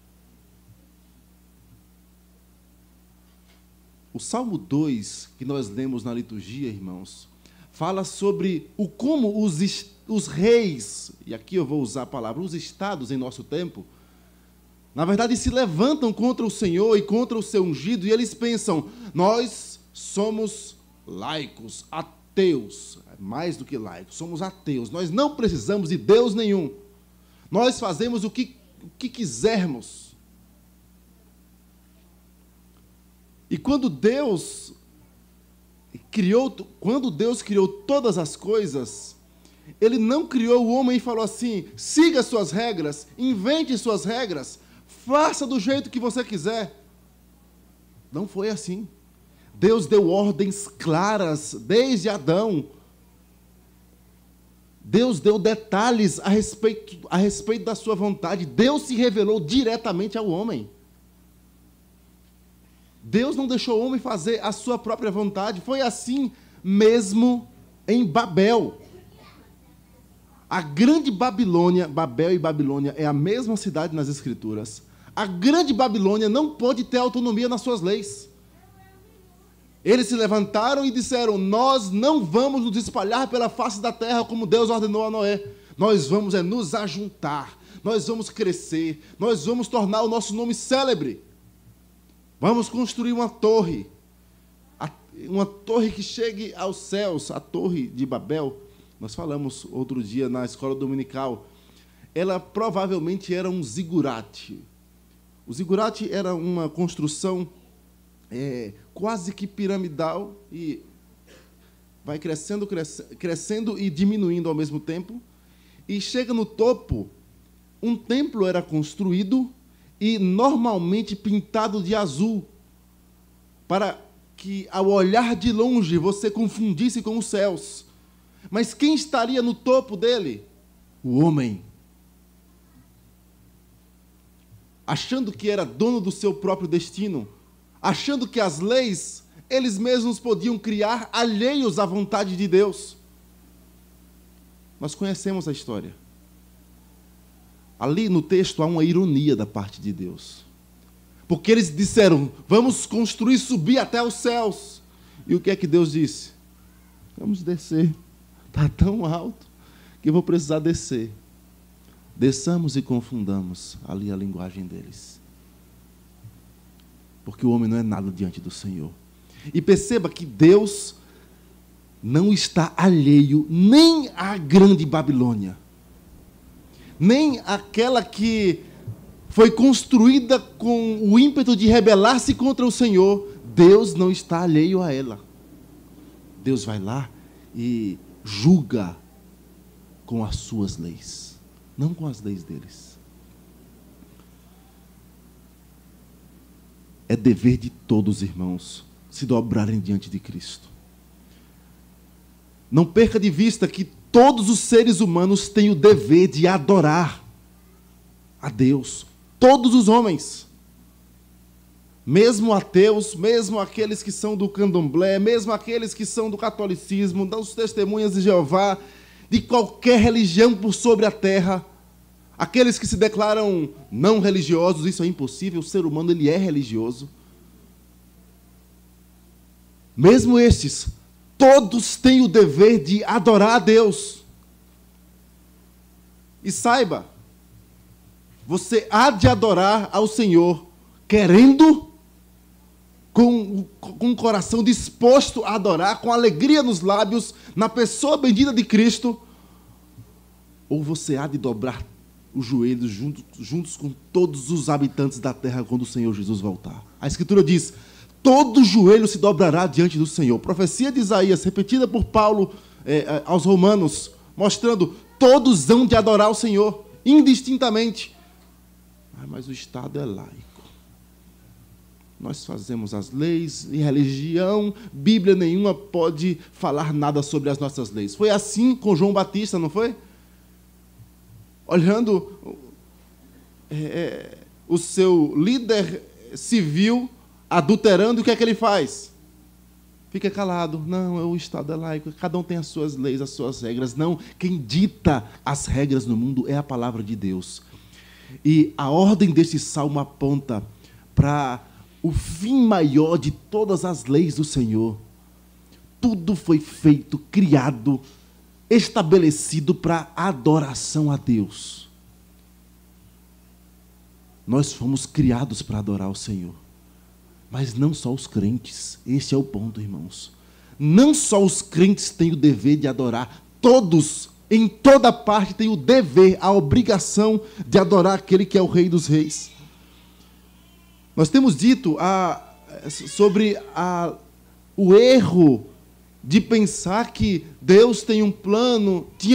O Salmo 2, que nós lemos na liturgia, irmãos, fala sobre como os reis, e aqui eu vou usar a palavra, os estados em nosso tempo, na verdade se levantam contra o Senhor e contra o seu ungido, e eles pensam, nós somos laicos, ateus, mais do que laicos, somos ateus, nós não precisamos de Deus nenhum, nós fazemos o que quisermos. E quando Deus criou todas as coisas, Ele não criou o homem e falou assim, siga suas regras, invente suas regras, faça do jeito que você quiser. Não foi assim. Deus deu ordens claras desde Adão. Deus deu detalhes a respeito da sua vontade. Deus se revelou diretamente ao homem. Deus não deixou o homem fazer a sua própria vontade. Foi assim mesmo em Babel. A grande Babilônia, Babel e Babilônia é a mesma cidade nas Escrituras. A grande Babilônia não pôde ter autonomia nas suas leis. Eles se levantaram e disseram, nós não vamos nos espalhar pela face da terra como Deus ordenou a Noé. Nós vamos nos ajuntar, nós vamos crescer, nós vamos tornar o nosso nome célebre. Vamos construir uma torre que chegue aos céus, a Torre de Babel. Nós falamos outro dia na escola dominical. Ela provavelmente era um zigurate. O zigurate era uma construção quase que piramidal e vai crescendo e diminuindo ao mesmo tempo. E chega no topo, um templo era construído e normalmente pintado de azul, para que, ao olhar de longe, você confundisse com os céus. Mas quem estaria no topo dele? O homem. Achando que era dono do seu próprio destino, achando que as leis, eles mesmos podiam criar alheios à vontade de Deus. Nós conhecemos a história. Ali no texto há uma ironia da parte de Deus. Porque eles disseram, vamos construir, subir até os céus. E o que é que Deus disse? Vamos descer. Está tão alto que eu vou precisar descer. Desçamos e confundamos ali a linguagem deles. Porque o homem não é nada diante do Senhor. E perceba que Deus não está alheio nem à grande Babilônia, nem aquela que foi construída com o ímpeto de rebelar-se contra o Senhor. Deus não está alheio a ela. Deus vai lá e julga com as suas leis, não com as leis deles. É dever de todos, irmãos, se dobrarem diante de Cristo. Não perca de vista que todos os seres humanos têm o dever de adorar a Deus. Todos os homens. Mesmo ateus, mesmo aqueles que são do candomblé, mesmo aqueles que são do catolicismo, das testemunhas de Jeová, de qualquer religião por sobre a terra, aqueles que se declaram não religiosos, isso é impossível, o ser humano ele é religioso. Mesmo estes Todos têm o dever de adorar a Deus. E saiba, você há de adorar ao Senhor, querendo, com o coração disposto a adorar, com alegria nos lábios, na pessoa bendita de Cristo, ou você há de dobrar os joelhos juntos com todos os habitantes da terra quando o Senhor Jesus voltar. A Escritura diz: todo joelho se dobrará diante do Senhor. Profecia de Isaías, repetida por Paulo aos Romanos, mostrando: todos hão de adorar o Senhor, indistintamente. Mas o Estado é laico. Nós fazemos as leis e religião, Bíblia nenhuma pode falar nada sobre as nossas leis. Foi assim com João Batista, não foi? Olhando o seu líder civil adulterando, o que é que ele faz? Fica calado. Não, o Estado é laico, cada um tem as suas leis, as suas regras. Não, quem dita as regras no mundo é a palavra de Deus. E a ordem desse salmo aponta para o fim maior de todas as leis do Senhor. Tudo foi feito, criado, estabelecido para adoração a Deus. Nós fomos criados para adorar o Senhor. Mas não só os crentes. Esse é o ponto, irmãos. Não só os crentes têm o dever de adorar. Todos, em toda parte, têm o dever, a obrigação de adorar aquele que é o Rei dos Reis. Nós temos dito sobre o erro de pensar que Deus tinha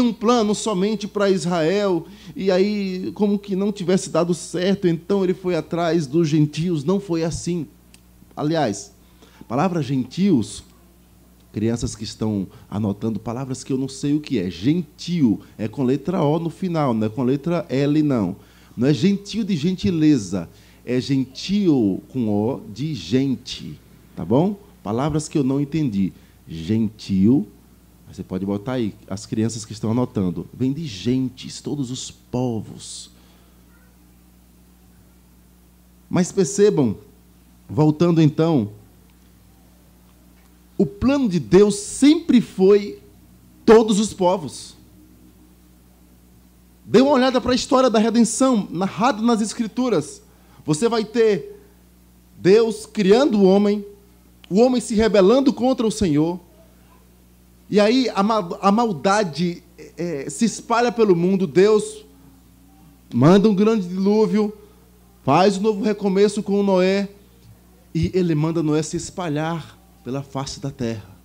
um plano somente para Israel, e aí, como que não tivesse dado certo, então ele foi atrás dos gentios. Não foi assim. Aliás, a palavra gentios, crianças que estão anotando palavras que eu não sei o que é. Gentio é com letra O no final, não é com letra L, não. Não é gentio de gentileza, é gentio com O de gente, tá bom? Palavras que eu não entendi. Gentil, você pode botar aí, as crianças que estão anotando, vem de gentes, todos os povos. Mas percebam, voltando então, o plano de Deus sempre foi todos os povos. Dê uma olhada para a história da redenção, narrada nas Escrituras. Você vai ter Deus criando o homem se rebelando contra o Senhor, e aí a maldade se espalha pelo mundo. Deus manda um grande dilúvio, faz um novo recomeço com Noé, e ele manda Noé se espalhar pela face da terra.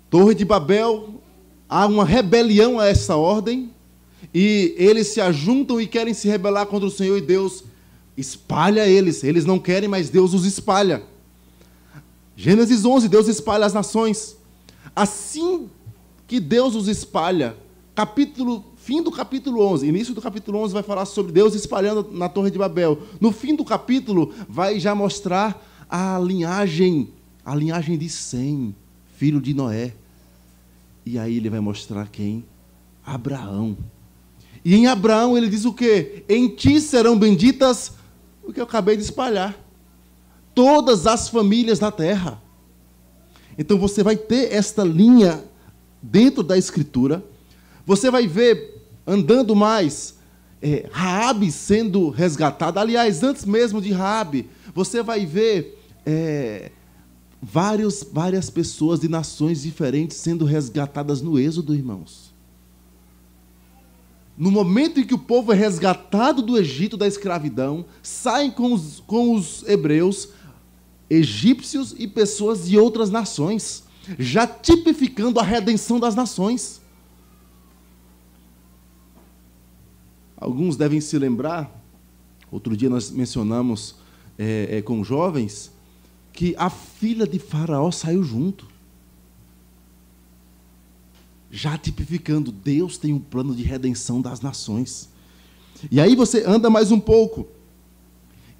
Torre de Babel, há uma rebelião a essa ordem, e eles se ajuntam e querem se rebelar contra o Senhor, e Deus espalha eles. Eles não querem, mas Deus os espalha. Gênesis 11, Deus espalha as nações. Assim que Deus os espalha, fim do capítulo 11, início do capítulo 11 vai falar sobre Deus espalhando na Torre de Babel. No fim do capítulo vai já mostrar a linhagem de Sem, filho de Noé. E aí ele vai mostrar quem? Abraão. E em Abraão ele diz o quê? Em ti serão benditas, o que eu acabei de espalhar, todas as famílias da terra. Então você vai ter esta linha dentro da Escritura. Você vai ver, andando mais, Raabe sendo resgatada. Aliás, antes mesmo de Raabe, você vai ver várias pessoas de nações diferentes sendo resgatadas no Êxodo, irmãos. No momento em que o povo é resgatado do Egito, da escravidão, saem com os hebreus, egípcios e pessoas de outras nações, já tipificando a redenção das nações. Alguns devem se lembrar, outro dia nós mencionamos com jovens, que a filha de Faraó saiu junto. Já tipificando, Deus tem um plano de redenção das nações. E aí você anda mais um pouco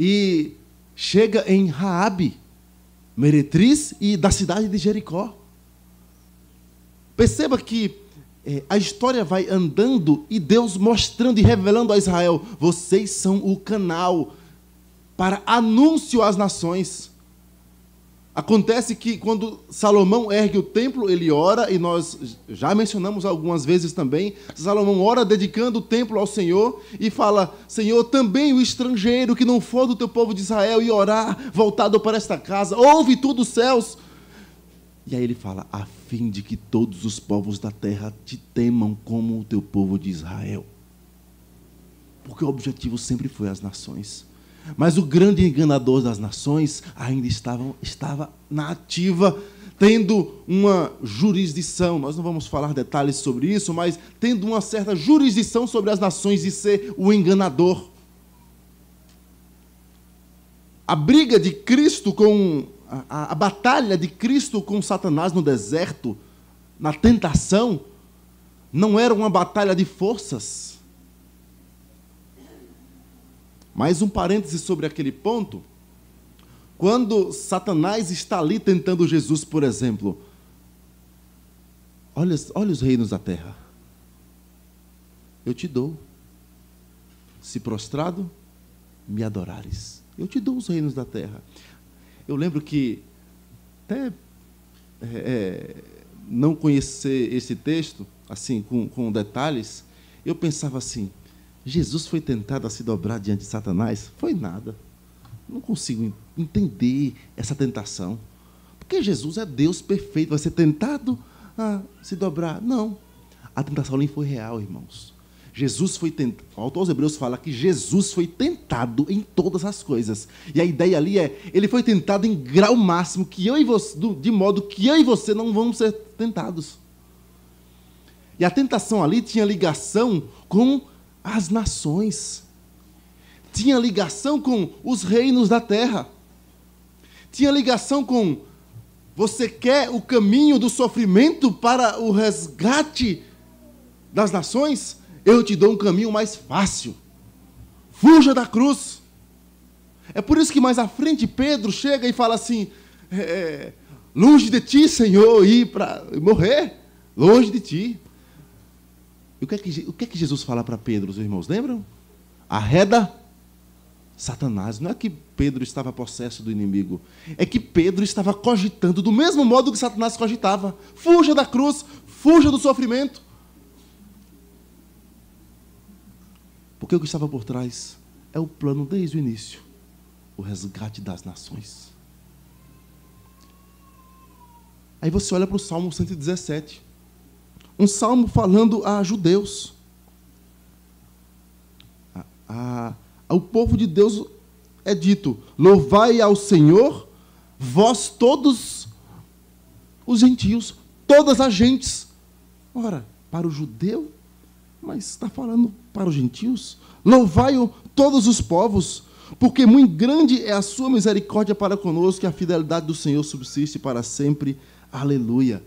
e chega em Raabe, meretriz e da cidade de Jericó. Perceba que a história vai andando e Deus mostrando e revelando a Israel: vocês são o canal para anúncio às nações. Acontece que quando Salomão ergue o templo, ele ora, e nós já mencionamos algumas vezes também, Salomão ora dedicando o templo ao Senhor e fala: Senhor, também o estrangeiro que não for do teu povo de Israel e orar voltado para esta casa, ouve tu dos céus. E aí ele fala: a fim de que todos os povos da terra te temam como o teu povo de Israel. Porque o objetivo sempre foi as nações. Mas o grande enganador das nações ainda estava na ativa, tendo uma jurisdição. Nós não vamos falar detalhes sobre isso, mas tendo uma certa jurisdição sobre as nações e ser o enganador. A briga de Cristo com... A batalha de Cristo com Satanás no deserto, na tentação, não era uma batalha de forças. Mais um parêntese sobre aquele ponto. Quando Satanás está ali tentando Jesus, por exemplo, olha os reinos da terra. Eu te dou. Se prostrado, me adorares. Eu te dou os reinos da terra. Eu lembro que, até não conhecer esse texto, assim, com detalhes, eu pensava assim: Jesus foi tentado a se dobrar diante de Satanás? Foi nada. Não consigo entender essa tentação. Porque Jesus é Deus perfeito, vai ser tentado a se dobrar? Não. A tentação nem foi real, irmãos. Jesus foi tentado. O autor aos Hebreus fala que Jesus foi tentado em todas as coisas. E a ideia ali é: ele foi tentado em grau máximo, que eu e você, de modo que eu e você não vamos ser tentados. E a tentação ali tinha ligação com as nações, tinha ligação com os reinos da terra, tinha ligação com: você quer o caminho do sofrimento para o resgate das nações? Eu te dou um caminho mais fácil. Fuja da cruz. É por isso que mais à frente Pedro chega e fala assim: longe de ti, Senhor, ir para morrer, longe de ti. E o que é que Jesus fala para Pedro, os irmãos? Lembram? Arreda Satanás. Não é que Pedro estava possesso do inimigo. É que Pedro estava cogitando do mesmo modo que Satanás cogitava. Fuja da cruz, fuja do sofrimento. Porque o que estava por trás é o plano desde o início. O resgate das nações. Aí você olha para o Salmo 117. Um salmo falando a judeus. Ao povo de Deus é dito: louvai ao Senhor, vós todos os gentios, todas as gentes. Ora, para o judeu, mas está falando para os gentios? Louvai-o todos os povos, porque muito grande é a sua misericórdia para conosco, e a fidelidade do Senhor subsiste para sempre. Aleluia.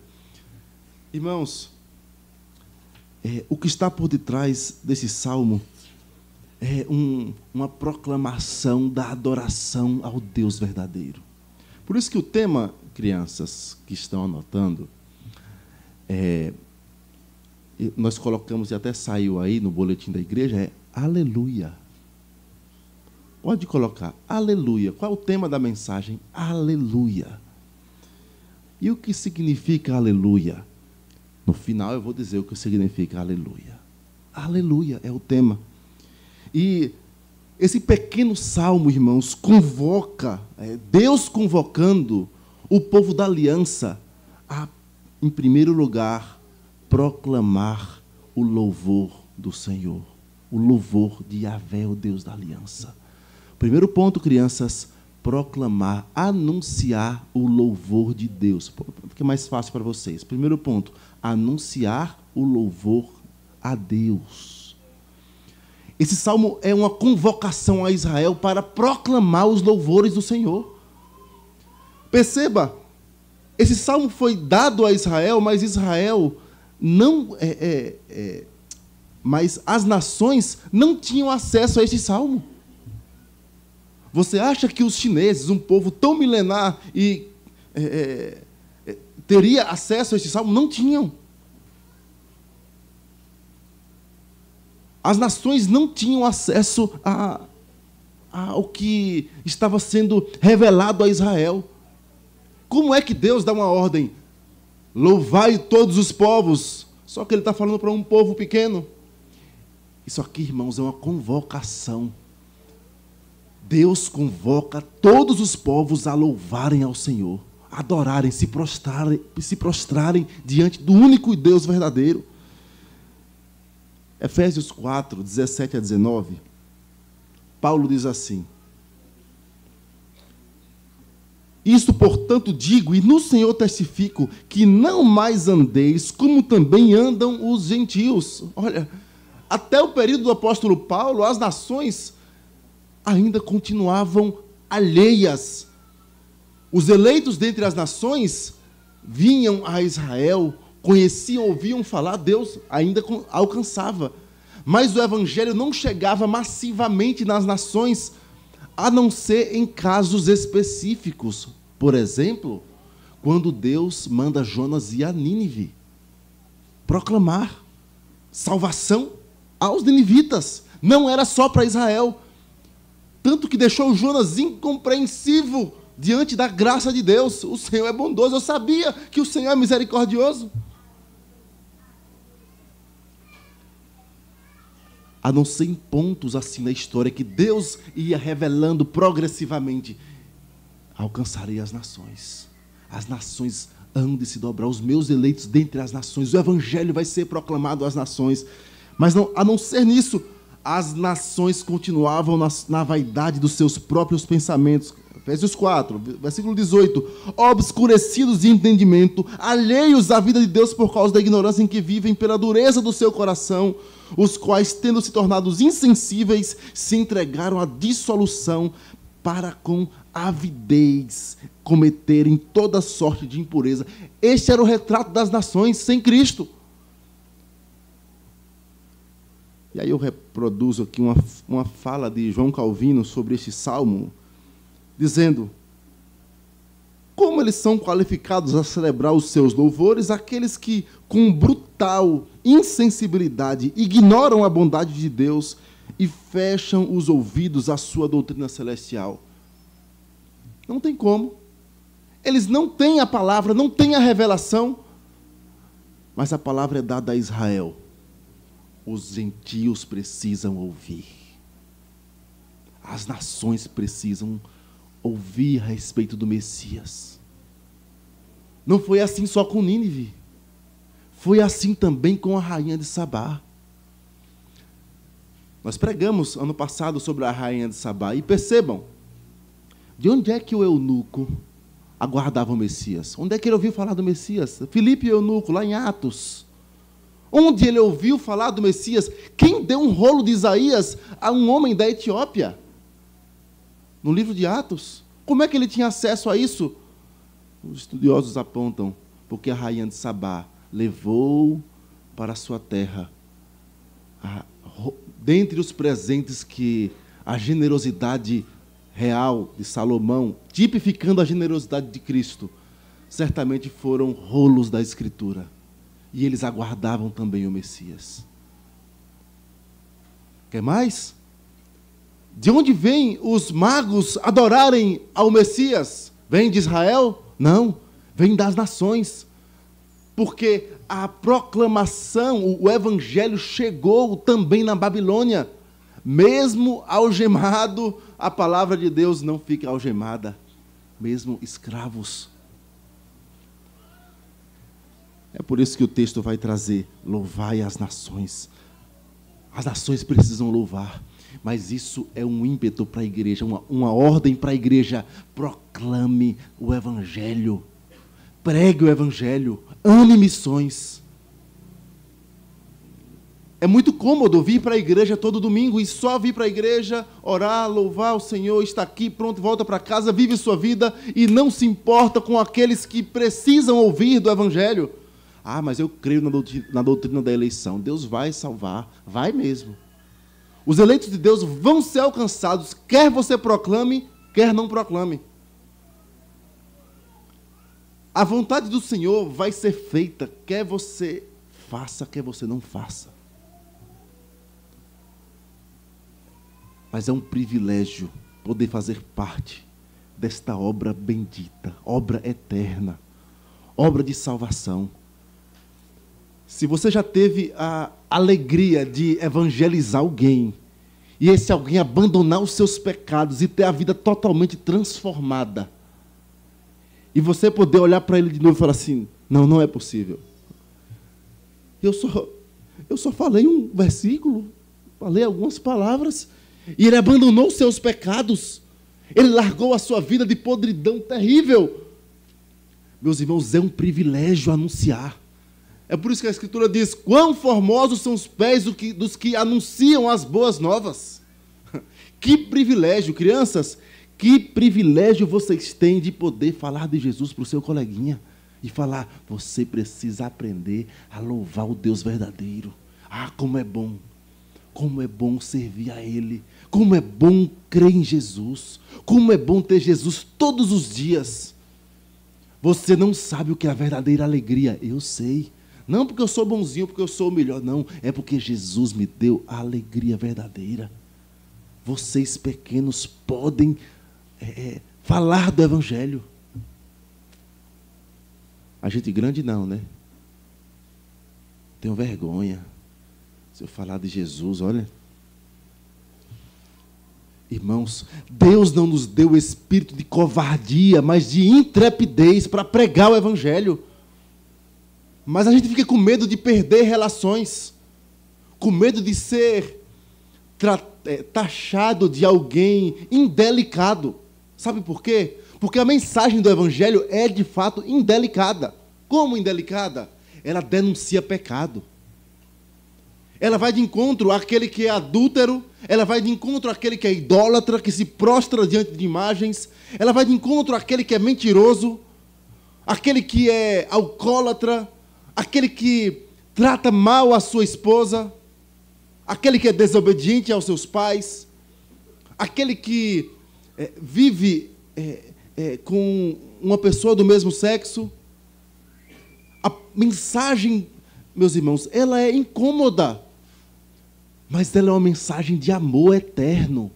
Irmãos, o que está por detrás desse salmo é uma proclamação da adoração ao Deus verdadeiro. Por isso que o tema, crianças que estão anotando, nós colocamos, e até saiu aí no boletim da igreja, é aleluia. Pode colocar, aleluia. Qual é o tema da mensagem? Aleluia. E o que significa aleluia? No final eu vou dizer o que significa aleluia. Aleluia é o tema. E esse pequeno salmo, irmãos, convoca, Deus convocando o povo da aliança a, em primeiro lugar, proclamar o louvor do Senhor. O louvor de Yahvé, o Deus da aliança. Primeiro ponto, crianças: proclamar, anunciar o louvor de Deus. Fica mais fácil para vocês. Primeiro ponto: anunciar o louvor a Deus. Esse salmo é uma convocação a Israel para proclamar os louvores do Senhor. Perceba, esse salmo foi dado a Israel, mas Israel não... mas as nações não tinham acesso a esse salmo. Você acha que os chineses, um povo tão milenar, teria acesso a esse salmo? Não tinham. As nações não tinham acesso ao que estava sendo revelado a Israel. Como é que Deus dá uma ordem? Louvai todos os povos. Só que ele está falando para um povo pequeno. Isso aqui, irmãos, é uma convocação. Deus convoca todos os povos a louvarem ao Senhor, adorarem, se prostrarem diante do único Deus verdadeiro. Efésios 4, 17 a 19, Paulo diz assim: isto, portanto, digo, e no Senhor testifico, que não mais andeis como também andam os gentios. Olha, até o período do apóstolo Paulo, as nações ainda continuavam alheias. Os eleitos dentre as nações vinham a Israel, conheciam, ouviam falar, Deus ainda alcançava. Mas o evangelho não chegava massivamente nas nações, a não ser em casos específicos. Por exemplo, quando Deus manda Jonas ir a Nínive proclamar salvação aos ninivitas. Não era só para Israel. Tanto que deixou Jonas incompreensivo diante da graça de Deus. O Senhor é bondoso. Eu sabia que o Senhor é misericordioso. A não ser em pontos assim na história que Deus ia revelando progressivamente. Alcançarei as nações. As nações hão de se dobrar. Os meus eleitos dentre as nações. O evangelho vai ser proclamado às nações. Mas não, a não ser nisso, as nações continuavam na vaidade dos seus próprios pensamentos. Efésios 4, versículo 18. Obscurecidos de entendimento, alheios à vida de Deus por causa da ignorância em que vivem, pela dureza do seu coração, os quais, tendo se tornado insensíveis, se entregaram à dissolução para com avidez cometerem toda sorte de impureza. Este era o retrato das nações sem Cristo. E aí eu reproduzo aqui uma fala de João Calvino sobre este salmo, dizendo: como eles são qualificados a celebrar os seus louvores, aqueles que, com brutal insensibilidade, ignoram a bondade de Deus e fecham os ouvidos à sua doutrina celestial. Não tem como. Eles não têm a palavra, não têm a revelação, mas a palavra é dada a Israel. Os gentios precisam ouvir. As nações precisam ouvir a respeito do Messias. Não foi assim só com Nínive. Foi assim também com a rainha de Sabá. Nós pregamos ano passado sobre a rainha de Sabá. E percebam, de onde é que o eunuco aguardava o Messias? Onde é que ele ouviu falar do Messias? Filipe e o eunuco, lá em Atos. Onde ele ouviu falar do Messias? Quem deu um rolo de Isaías a um homem da Etiópia? No livro de Atos. Como é que ele tinha acesso a isso? Os estudiosos apontam, porque a rainha de Sabá levou para a sua terra, dentre os presentes que a generosidade real de Salomão, tipificando a generosidade de Cristo, certamente foram rolos da Escritura. E eles aguardavam também o Messias. Quer mais? De onde vêm os magos adorarem ao Messias? Vem de Israel? Não, vem das nações. Porque a proclamação, o evangelho chegou também na Babilônia. Mesmo algemado, a palavra de Deus não fica algemada. Mesmo escravos. É por isso que o texto vai trazer: louvai as nações. As nações precisam louvar. Mas isso é um ímpeto para a igreja, uma ordem para a igreja. Proclame o evangelho. Pregue o evangelho. Ame missões. É muito cômodo vir para a igreja todo domingo e só vir para a igreja, orar, louvar o Senhor, está aqui, pronto, volta para casa, vive sua vida e não se importa com aqueles que precisam ouvir do evangelho. Ah, mas eu creio na doutrina da eleição. Deus vai salvar. Vai mesmo. Os eleitos de Deus vão ser alcançados, quer você proclame, quer não proclame. A vontade do Senhor vai ser feita, quer você faça, quer você não faça. Mas é um privilégio poder fazer parte desta obra bendita, obra eterna, obra de salvação. Se você já teve a alegria de evangelizar alguém, e esse alguém abandonar os seus pecados e ter a vida totalmente transformada, e você poder olhar para ele de novo e falar assim, não, não é possível. Eu só falei um versículo, falei algumas palavras, e ele abandonou os seus pecados. Ele largou a sua vida de podridão terrível. Meus irmãos, é um privilégio anunciar. É por isso que a Escritura diz, quão formosos são os pés dos que anunciam as boas novas. Que privilégio, crianças, que privilégio vocês têm de poder falar de Jesus para o seu coleguinha. E falar, você precisa aprender a louvar o Deus verdadeiro. Ah, como é bom servir a Ele. Como é bom crer em Jesus. Como é bom ter Jesus todos os dias. Você não sabe o que é a verdadeira alegria. Eu sei. Não porque eu sou bonzinho, porque eu sou o melhor. Não, é porque Jesus me deu a alegria verdadeira. Vocês pequenos podem falar do Evangelho. A gente grande não, né? Tenho vergonha. Se eu falar de Jesus, olha. Irmãos, Deus não nos deu o espírito de covardia, mas de intrepidez para pregar o Evangelho. Mas a gente fica com medo de perder relações. Com medo de ser taxado de alguém indelicado. Sabe por quê? Porque a mensagem do Evangelho é, de fato, indelicada. Como indelicada? Ela denuncia pecado. Ela vai de encontro àquele que é adúltero, ela vai de encontro àquele que é idólatra, que se prostra diante de imagens, ela vai de encontro àquele que é mentiroso, aquele que é alcoólatra, aquele que trata mal a sua esposa, aquele que é desobediente aos seus pais, aquele que vive com uma pessoa do mesmo sexo. A mensagem, meus irmãos, ela é incômoda, mas ela é uma mensagem de amor eterno.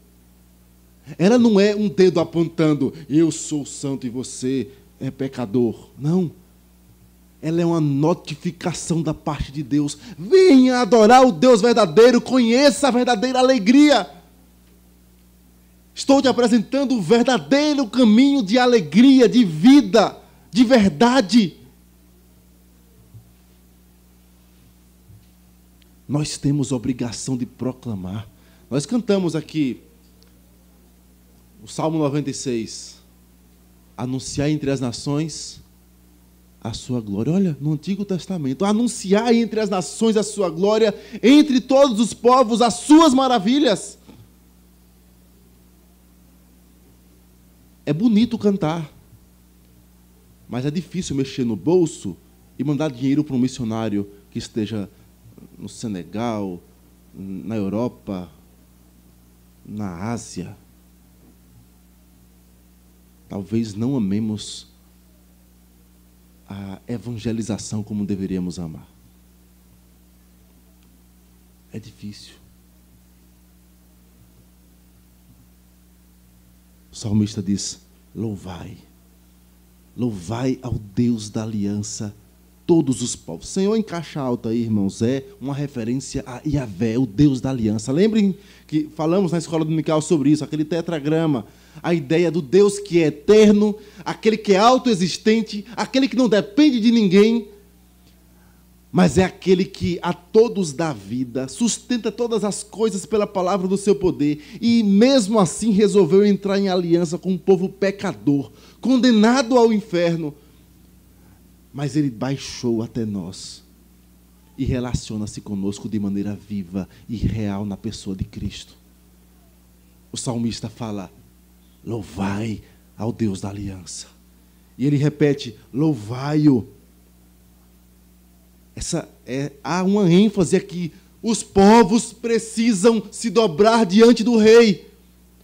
Ela não é um dedo apontando, eu sou santo e você é pecador. Não. Ela é uma notificação da parte de Deus. Venha adorar o Deus verdadeiro, conheça a verdadeira alegria. Estou te apresentando o verdadeiro caminho de alegria, de vida, de verdade. Nós temos obrigação de proclamar. Nós cantamos aqui o Salmo 96. Anunciar entre as nações a sua glória. Olha, no Antigo Testamento. Anunciar entre as nações a sua glória, entre todos os povos as suas maravilhas. É bonito cantar, mas é difícil mexer no bolso e mandar dinheiro para um missionário que esteja no Senegal, na Europa, na Ásia. Talvez não amemos a evangelização como deveríamos amar. É difícil. O salmista diz, louvai ao Deus da aliança todos os povos. Senhor em caixa alta aí, irmãos, é uma referência a Yahvé, o Deus da aliança. Lembrem que falamos na escola dominical sobre isso, aquele tetragrama, a ideia do Deus que é eterno, aquele que é autoexistente, aquele que não depende de ninguém, mas é aquele que a todos dá vida, sustenta todas as coisas pela palavra do seu poder, e mesmo assim resolveu entrar em aliança com um povo pecador, condenado ao inferno, mas ele baixou até nós e relaciona-se conosco de maneira viva e real na pessoa de Cristo. O salmista fala, louvai ao Deus da aliança. E ele repete, louvai-o. Há uma ênfase aqui. Os povos precisam se dobrar diante do rei.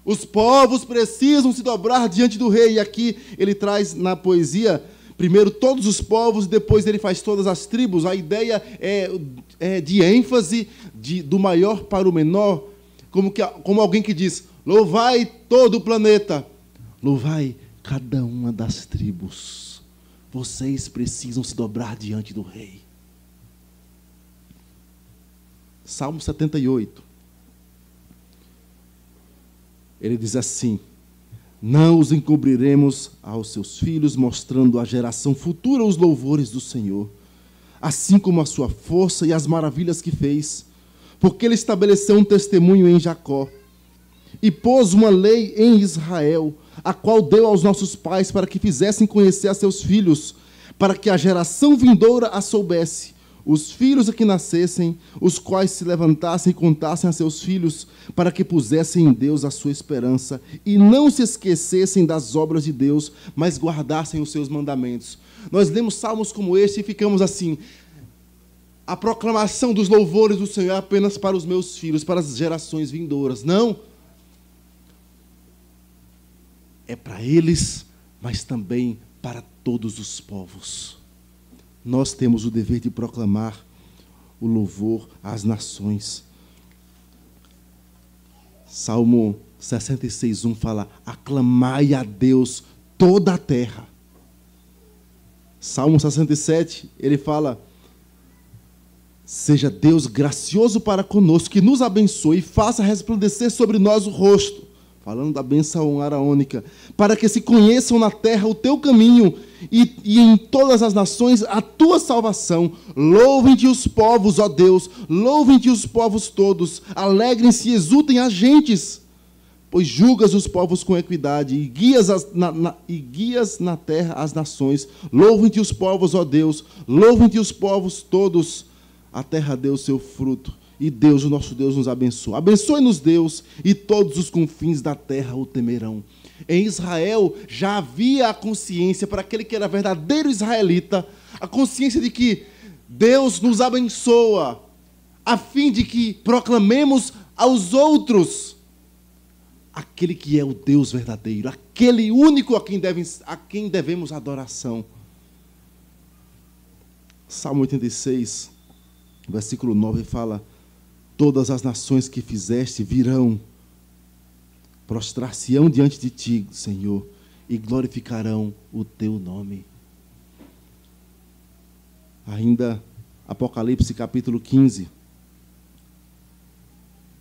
Os povos precisam se dobrar diante do rei. E aqui ele traz na poesia, primeiro todos os povos, depois ele faz todas as tribos. A ideia é de ênfase, do maior para o menor, como alguém que diz, louvai todo o planeta, louvai cada uma das tribos, vocês precisam se dobrar diante do rei. Salmo 78. Ele diz assim: não os encobriremos aos seus filhos, mostrando à geração futura os louvores do Senhor, assim como a sua força e as maravilhas que fez, porque ele estabeleceu um testemunho em Jacó e pôs uma lei em Israel, a qual deu aos nossos pais para que fizessem conhecer a seus filhos, para que a geração vindoura a soubesse, os filhos a que nascessem, os quais se levantassem e contassem a seus filhos, para que pusessem em Deus a sua esperança e não se esquecessem das obras de Deus, mas guardassem os seus mandamentos. Nós lemos salmos como este e ficamos assim: a proclamação dos louvores do Senhor é apenas para os meus filhos, para as gerações vindouras. Não. É para eles, mas também para todos os povos. Nós temos o dever de proclamar o louvor às nações. Salmo 66:1 fala: aclamai a Deus toda a terra. Salmo 67, ele fala: seja Deus gracioso para conosco, que nos abençoe e faça resplandecer sobre nós o rosto. Falando da bênção araônica, para que se conheçam na terra o teu caminho e em todas as nações a tua salvação. Louvem-te os povos, ó Deus, louvem-te os povos todos, alegrem-se e exultem as gentes, pois julgas os povos com equidade e guias na terra as nações. Louvem-te os povos, ó Deus, louvem-te os povos todos, a terra deu o seu fruto. E Deus, o nosso Deus, nos abençoa. Abençoe-nos, Deus, e todos os confins da terra o temerão. Em Israel já havia a consciência, para aquele que era verdadeiro israelita, a consciência de que Deus nos abençoa, a fim de que proclamemos aos outros aquele que é o Deus verdadeiro, aquele único a quem devemos adoração. Salmo 86, versículo 9 fala: todas as nações que fizeste virão, prostrar-se-ão diante de ti, Senhor, e glorificarão o teu nome. Ainda, Apocalipse capítulo 15,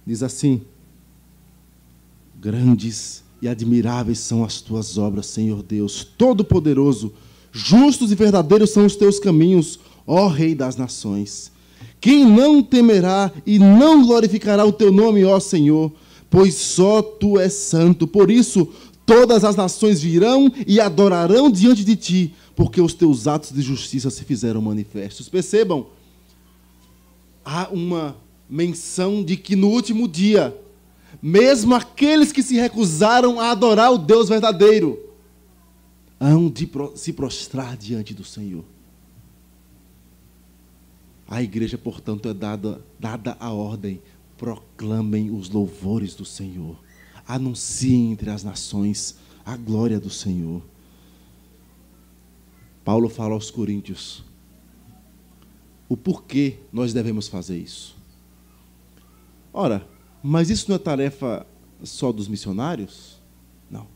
diz assim: grandes e admiráveis são as tuas obras, Senhor Deus, Todo-Poderoso, justos e verdadeiros são os teus caminhos, ó Rei das nações. Quem não temerá e não glorificará o teu nome, ó Senhor? Pois só tu és santo. Por isso, todas as nações virão e adorarão diante de ti, porque os teus atos de justiça se fizeram manifestos. Percebam, há uma menção de que no último dia, mesmo aqueles que se recusaram a adorar o Deus verdadeiro, hão de se prostrar diante do Senhor. A igreja, portanto, é dada a ordem: proclamem os louvores do Senhor, anunciem entre as nações a glória do Senhor. Paulo fala aos Coríntios o porquê nós devemos fazer isso. Ora, mas isso não é tarefa só dos missionários? Não.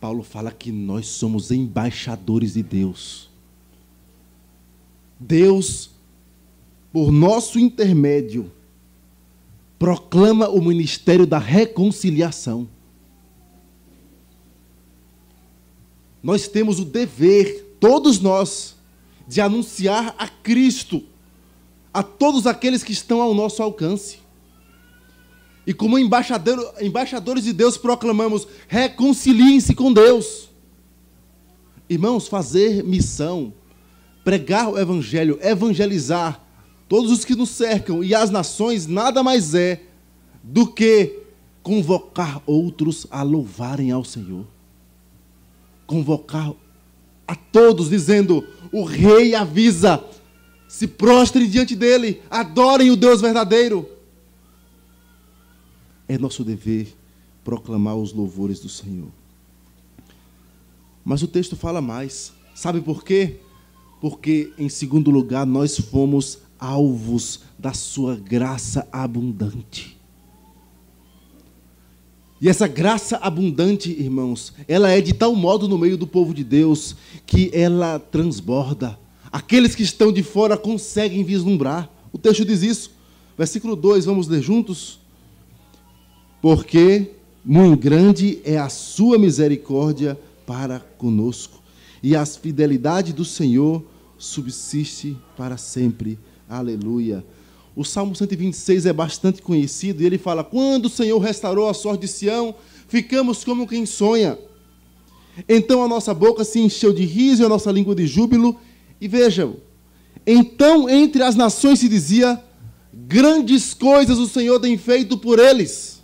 Paulo fala que nós somos embaixadores de Deus. Deus, por nosso intermédio, proclama o ministério da reconciliação. Nós temos o dever, todos nós, de anunciar a Cristo a todos aqueles que estão ao nosso alcance. E como embaixadores de Deus, proclamamos: reconciliem-se com Deus. Irmãos, fazer missão, pregar o Evangelho, evangelizar todos os que nos cercam e as nações, nada mais é do que convocar outros a louvarem ao Senhor. Convocar a todos, dizendo: o rei avisa, se prostrem diante dele, adorem o Deus verdadeiro. É nosso dever proclamar os louvores do Senhor. Mas o texto fala mais. Sabe por quê? Porque, em segundo lugar, nós fomos alvos da sua graça abundante. E essa graça abundante, irmãos, ela é de tal modo no meio do povo de Deus que ela transborda. Aqueles que estão de fora conseguem vislumbrar. O texto diz isso. Versículo 2, vamos ler juntos? Porque muito grande é a sua misericórdia para conosco, e a fidelidade do Senhor subsiste para sempre. Aleluia. O Salmo 126 é bastante conhecido, e ele fala: quando o Senhor restaurou a sorte de Sião, ficamos como quem sonha. Então a nossa boca se encheu de riso e a nossa língua de júbilo. E vejam, então entre as nações se dizia: grandes coisas o Senhor tem feito por eles.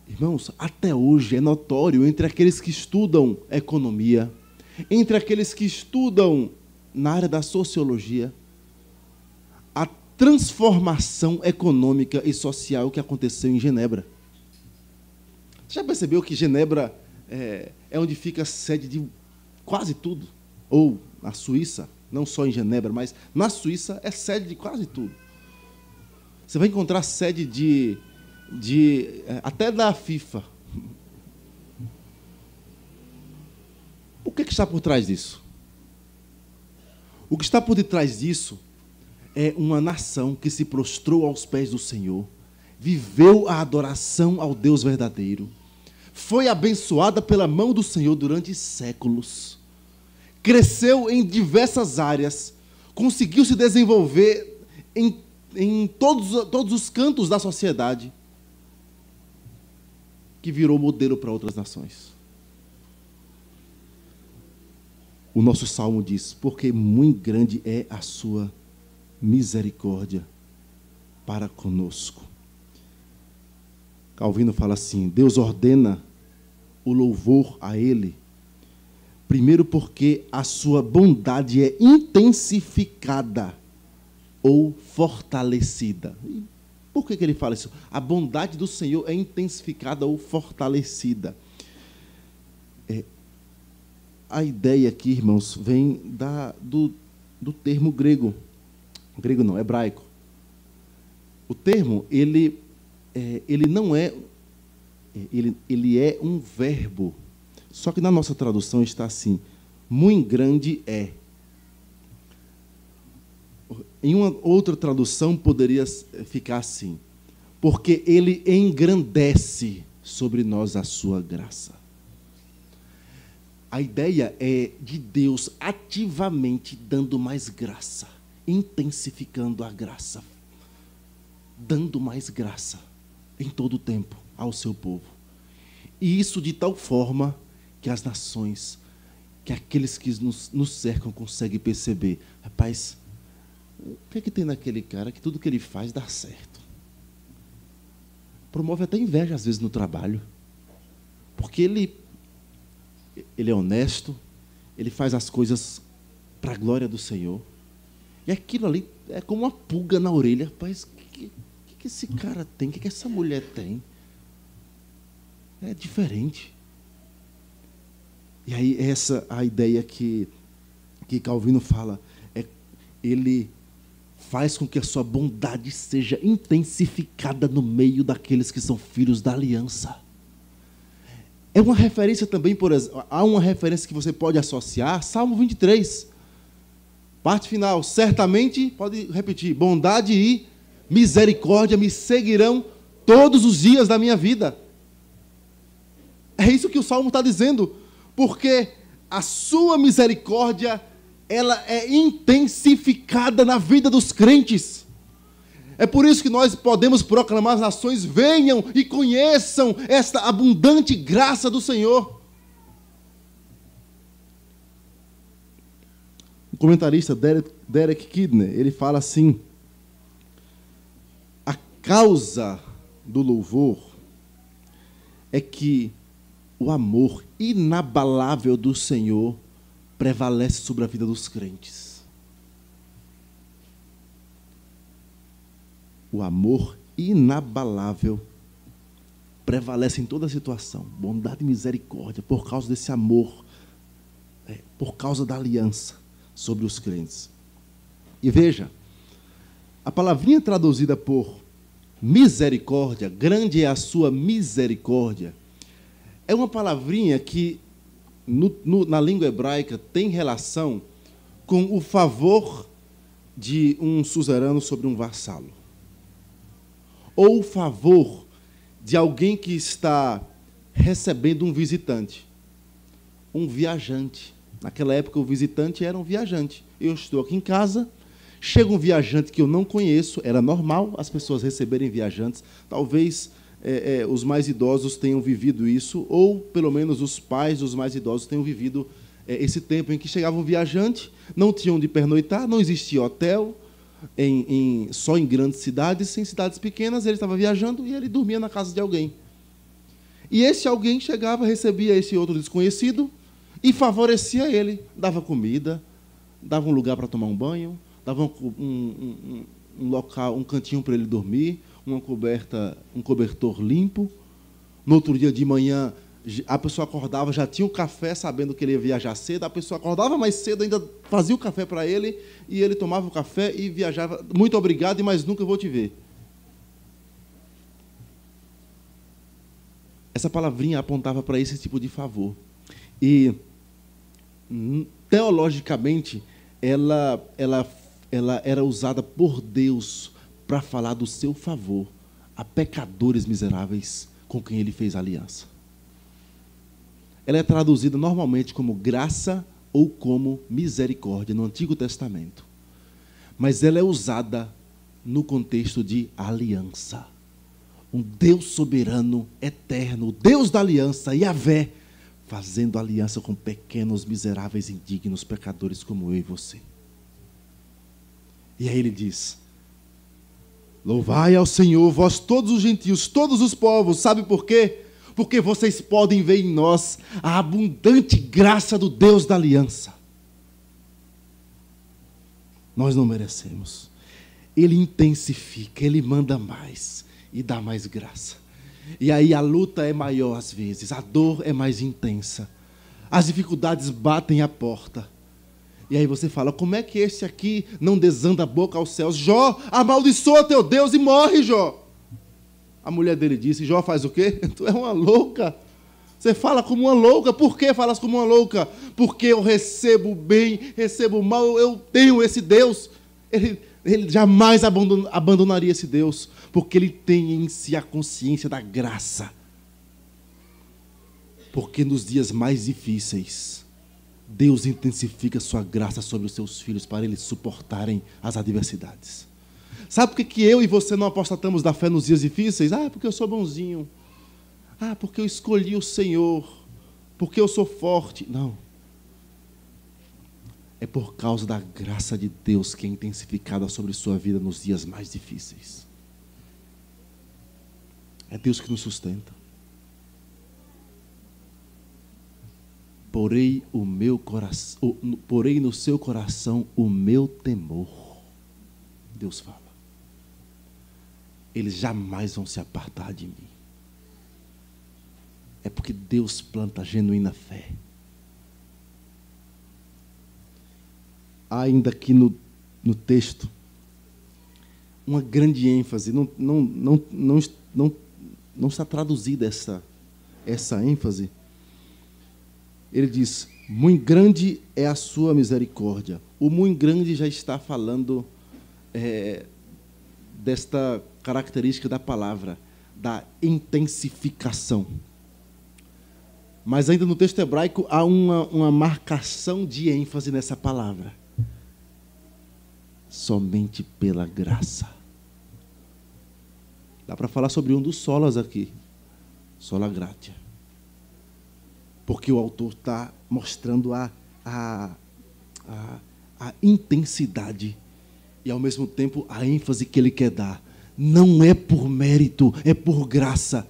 Irmãos, até hoje é notório entre aqueles que estudam economia, entre aqueles que estudam na área da sociologia, a transformação econômica e social que aconteceu em Genebra. Você já percebeu que Genebra é onde fica a sede de quase tudo? Ou a Suíça, não só em Genebra, mas na Suíça é sede de quase tudo. Você vai encontrar sede até da FIFA. O que está por trás disso? O que está por detrás disso é uma nação que se prostrou aos pés do Senhor, viveu a adoração ao Deus verdadeiro, foi abençoada pela mão do Senhor durante séculos, cresceu em diversas áreas, conseguiu se desenvolver em todos os cantos da sociedade, que virou modelo para outras nações. O nosso salmo diz: porque muito grande é a sua misericórdia para conosco. Calvino fala assim: Deus ordena o louvor a Ele, primeiro porque a sua bondade é intensificada ou fortalecida. E por que ele fala isso? A bondade do Senhor é intensificada ou fortalecida. A ideia aqui, irmãos, vem do termo grego. Grego não, hebraico. O termo, ele não é... Ele é um verbo. Só que na nossa tradução está assim: muito grande é. Em uma outra tradução poderia ficar assim: porque ele engrandece sobre nós a sua graça. A ideia é de Deus ativamente dando mais graça, intensificando a graça, dando mais graça em todo o tempo ao seu povo. E isso de tal forma que as nações, que aqueles que nos cercam conseguem perceber: rapaz, o que é que tem naquele cara que tudo que ele faz dá certo? Promove até inveja às vezes no trabalho, porque ele é honesto, ele faz as coisas para a glória do Senhor, e aquilo ali é como uma pulga na orelha. Rapaz, o que esse cara tem? O que essa mulher tem? É diferente. E aí essa a ideia que Calvino fala, ele faz com que a sua bondade seja intensificada no meio daqueles que são filhos da aliança. É uma referência também, por exemplo, há uma referência que você pode associar, Salmo 23, parte final: certamente, pode repetir, bondade e misericórdia me seguirão todos os dias da minha vida. É isso que o Salmo está dizendo, porque a sua misericórdia, ela é intensificada na vida dos crentes. É por isso que nós podemos proclamar às nações: venham e conheçam esta abundante graça do Senhor. O comentarista Derek Kidner, ele fala assim: a causa do louvor é que o amor inabalável do Senhor prevalece sobre a vida dos crentes. O amor inabalável prevalece em toda a situação. Bondade e misericórdia, por causa desse amor, por causa da aliança sobre os crentes. E veja, a palavrinha traduzida por misericórdia, grande é a sua misericórdia, é uma palavrinha que, na língua hebraica, tem relação com o favor de um suzerano sobre um vassalo, ou o favor de alguém que está recebendo um visitante, um viajante. Naquela época, o visitante era um viajante. Eu estou aqui em casa, chega um viajante que eu não conheço, era normal as pessoas receberem viajantes, talvez os mais idosos tenham vivido isso, ou pelo menos os pais dos mais idosos tenham vivido esse tempo em que chegava um viajante, não tinha onde pernoitar, não existia hotel, só em grandes cidades, em cidades pequenas, ele estava viajando e ele dormia na casa de alguém. E esse alguém chegava, recebia esse outro desconhecido e favorecia ele, dava comida, dava um lugar para tomar um banho, dava um local, um cantinho para ele dormir, uma coberta, um cobertor limpo. No outro dia de manhã, a pessoa acordava, já tinha um café, sabendo que ele ia viajar cedo. A pessoa acordava mais cedo, ainda fazia o café para ele, e ele tomava o café e viajava. Muito obrigado, e mais nunca vou te ver. Essa palavrinha apontava para esse tipo de favor. E, teologicamente, ela era usada por Deus para falar do seu favor a pecadores miseráveis com quem ele fez aliança. Ela é traduzida normalmente como graça ou como misericórdia no Antigo Testamento. Mas ela é usada no contexto de aliança. Um Deus soberano, eterno, Deus da aliança, Yahvé, fazendo aliança com pequenos, miseráveis, indignos, pecadores como eu e você. E aí ele diz: louvai ao Senhor, vós todos os gentios, todos os povos. Sabe por quê? Porque vocês podem ver em nós a abundante graça do Deus da aliança. Nós não merecemos. Ele intensifica, Ele manda mais e dá mais graça. E aí a luta é maior às vezes, a dor é mais intensa, as dificuldades batem à porta. E aí você fala: como é que esse aqui não desanda a boca aos céus? Jó, amaldiçoa teu Deus e morre, Jó. A mulher dele disse: Jó, faz o quê? Tu é uma louca. Você fala como uma louca. Por que falas como uma louca? Porque eu recebo bem, recebo mal, eu tenho esse Deus. Ele jamais abandonaria esse Deus, porque ele tem em si a consciência da graça. Porque nos dias mais difíceis, Deus intensifica sua graça sobre os seus filhos para eles suportarem as adversidades. Sabe por que eu e você não apostatamos da fé nos dias difíceis? Porque eu sou bonzinho. Porque eu escolhi o Senhor. Porque eu sou forte. Não. É por causa da graça de Deus que é intensificada sobre sua vida nos dias mais difíceis. É Deus que nos sustenta. Porei no seu coração o meu temor. Deus fala. Eles jamais vão se apartar de mim. É porque Deus planta a genuína fé. Há ainda aqui no texto uma grande ênfase. Não está traduzida essa ênfase. Ele diz: muito grande é a sua misericórdia. O muito grande já está falando desta característica da palavra, da intensificação. Mas ainda no texto hebraico há uma marcação de ênfase nessa palavra. Somente pela graça. Dá para falar sobre um dos solas aqui. Sola gratia. Porque o autor está mostrando a intensidade e, ao mesmo tempo, a ênfase que ele quer dar. Não é por mérito, é por graça.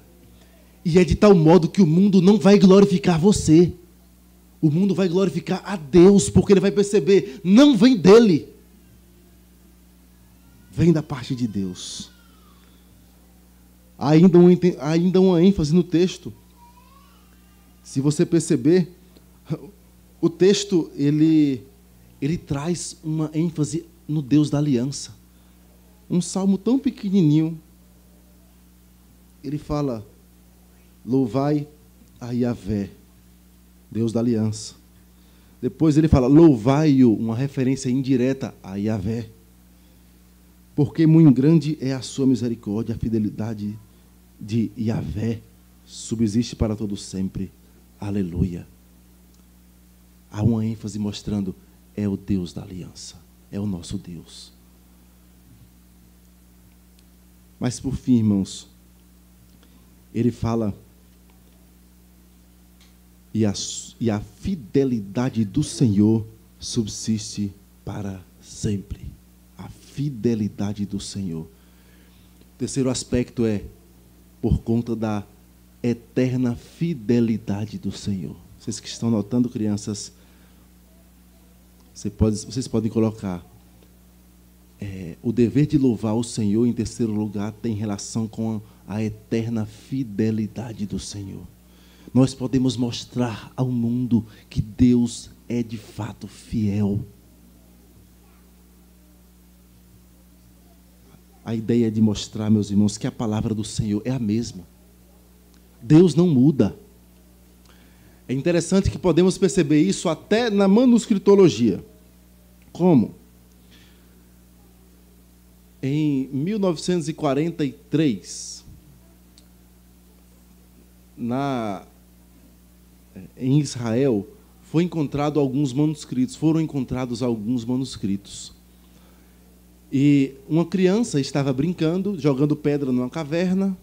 E é de tal modo que o mundo não vai glorificar você. O mundo vai glorificar a Deus, porque ele vai perceber, não vem dele. Vem da parte de Deus. Ainda uma ênfase no texto. Se você perceber, o texto ele traz uma ênfase no Deus da aliança. Um salmo tão pequenininho, ele fala: louvai a Yahvé, Deus da aliança. Depois ele fala: louvai-o, uma referência indireta a Yahvé. Porque muito grande é a sua misericórdia, a fidelidade de Yahvé subsiste para todo sempre. Aleluia. Há uma ênfase mostrando: é o Deus da aliança, é o nosso Deus. Mas por fim, irmãos, ele fala: e a fidelidade do Senhor subsiste para sempre. A fidelidade do Senhor. O terceiro aspecto é por conta da eterna fidelidade do Senhor. Vocês que estão notando, crianças, vocês podem colocar o dever de louvar o Senhor. Em terceiro lugar, tem relação com a eterna fidelidade do Senhor. Nós podemos mostrar ao mundo que Deus é de fato fiel. A ideia é de mostrar, meus irmãos, que a palavra do Senhor é a mesma. Deus não muda. É interessante que podemos perceber isso até na manuscritologia. Como? Em 1943, em Israel, foram encontrados alguns manuscritos. E uma criança estava brincando, jogando pedra numa caverna,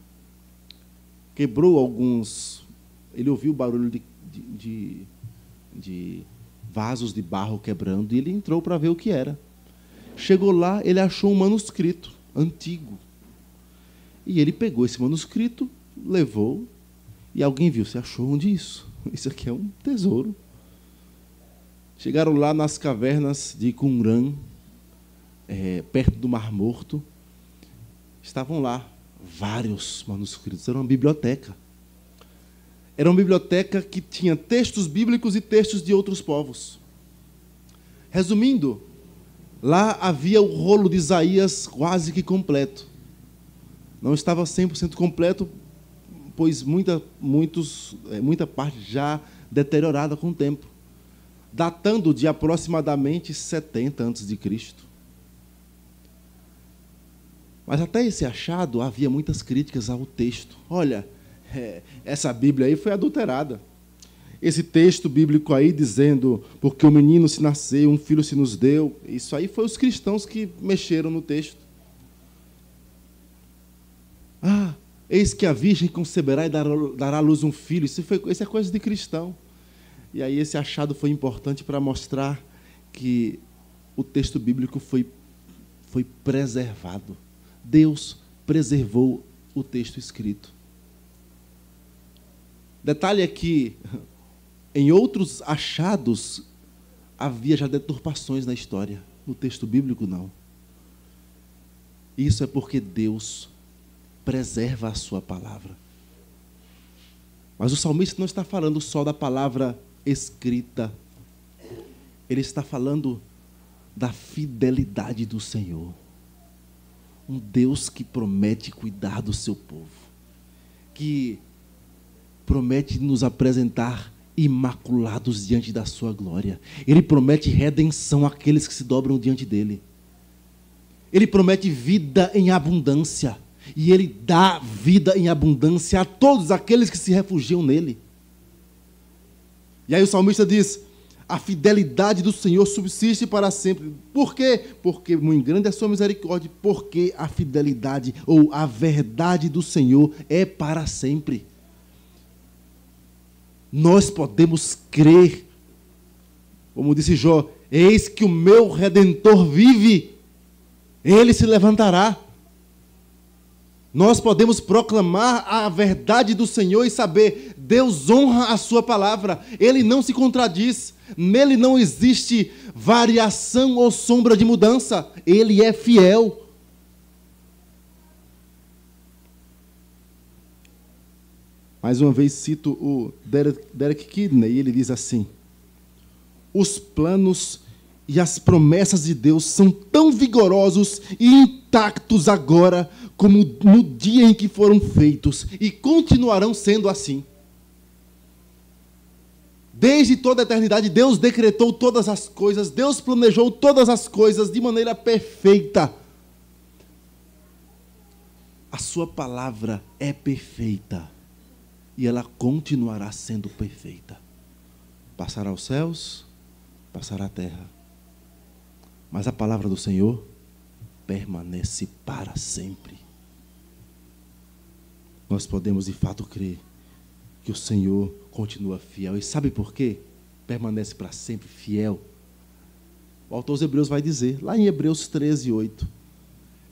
quebrou alguns. Ele ouviu o barulho de vasos de barro quebrando, e ele entrou para ver o que era. Chegou lá, ele achou um manuscrito antigo. E ele pegou esse manuscrito, levou, e alguém viu: você achou onde isso? Isso aqui é um tesouro. Chegaram lá nas cavernas de Qumran, perto do Mar Morto. Estavam lá vários manuscritos. Era uma biblioteca. Era uma biblioteca que tinha textos bíblicos e textos de outros povos. Resumindo, lá havia o rolo de Isaías quase que completo. Não estava 100% completo, pois muita parte já deteriorada com o tempo, datando de aproximadamente 70 a.C. Mas até esse achado havia muitas críticas ao texto. Olha, essa Bíblia aí foi adulterada. Esse texto bíblico aí dizendo: porque o menino se nasceu, um filho se nos deu. Isso aí foi os cristãos que mexeram no texto. Eis que a virgem conceberá e dará à luz um filho. Isso é coisa de cristão. E aí esse achado foi importante para mostrar que o texto bíblico foi preservado. Deus preservou o texto escrito. Detalhe é que em outros achados havia já deturpações na história. No texto bíblico, não. Isso é porque Deus preserva a sua palavra. Mas o salmista não está falando só da palavra escrita. Ele está falando da fidelidade do Senhor. Um Deus que promete cuidar do seu povo. Que promete nos apresentar imaculados diante da sua glória. Ele promete redenção àqueles que se dobram diante dele. Ele promete vida em abundância. E ele dá vida em abundância a todos aqueles que se refugiam nele. E aí o salmista diz: a fidelidade do Senhor subsiste para sempre. Por quê? Porque muito grande é a sua misericórdia. Porque a fidelidade ou a verdade do Senhor é para sempre. Nós podemos crer, como disse Jó: eis que o meu Redentor vive, ele se levantará. Nós podemos proclamar a verdade do Senhor e saber: Deus honra a sua palavra, ele não se contradiz, nele não existe variação ou sombra de mudança, ele é fiel. Mais uma vez cito o Derek Kidney, e ele diz assim: os planos e as promessas de Deus são tão vigorosos e intactos agora como no dia em que foram feitos, e continuarão sendo assim. Desde toda a eternidade, Deus decretou todas as coisas, Deus planejou todas as coisas de maneira perfeita. A sua palavra é perfeita, e ela continuará sendo perfeita. Passará os céus, passará a terra, mas a palavra do Senhor permanece para sempre. Nós podemos de fato crer que o Senhor continua fiel. E sabe por quê? Permanece para sempre fiel. O autor dos Hebreus vai dizer, lá em Hebreus 13, 8,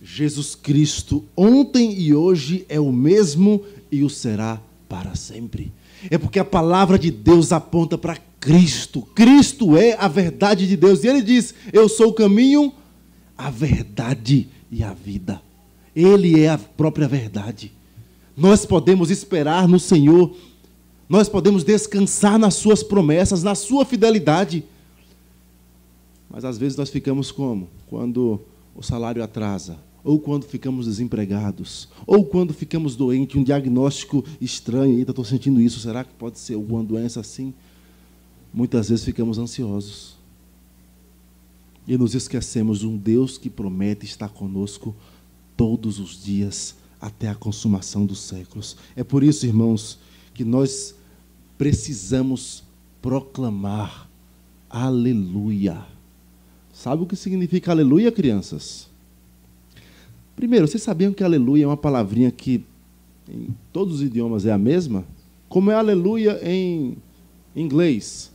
Jesus Cristo ontem e hoje é o mesmo e o será para sempre. É porque a palavra de Deus aponta para Cristo. Cristo é a verdade de Deus. E Ele diz, eu sou o caminho, a verdade e a vida. Ele é a própria verdade. Nós podemos esperar no Senhor, nós podemos descansar nas suas promessas, na sua fidelidade. Mas às vezes nós ficamos como? Quando o salário atrasa, ou quando ficamos desempregados, ou quando ficamos doentes, um diagnóstico estranho, eita, estou sentindo isso, será que pode ser alguma doença assim? Muitas vezes ficamos ansiosos. E nos esquecemos de um Deus que promete estar conosco todos os dias, até a consumação dos séculos. É por isso, irmãos, que nós precisamos proclamar aleluia. Sabe o que significa aleluia, crianças? Primeiro, vocês sabiam que aleluia é uma palavrinha que em todos os idiomas é a mesma? Como é aleluia em inglês?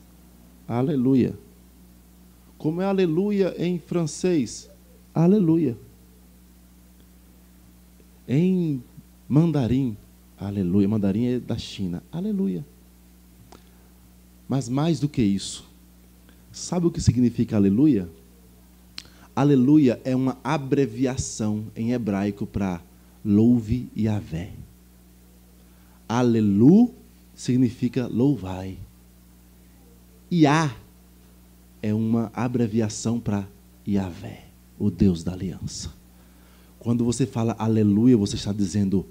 Aleluia. Como é aleluia em francês? Aleluia. Em mandarim, aleluia. Mandarim é da China. Aleluia. Mas mais do que isso, sabe o que significa aleluia? Aleluia é uma abreviação em hebraico para louve Yahvé. Alelu significa louvai. Iá é uma abreviação para Yahvé, o Deus da aliança. Quando você fala aleluia, você está dizendo,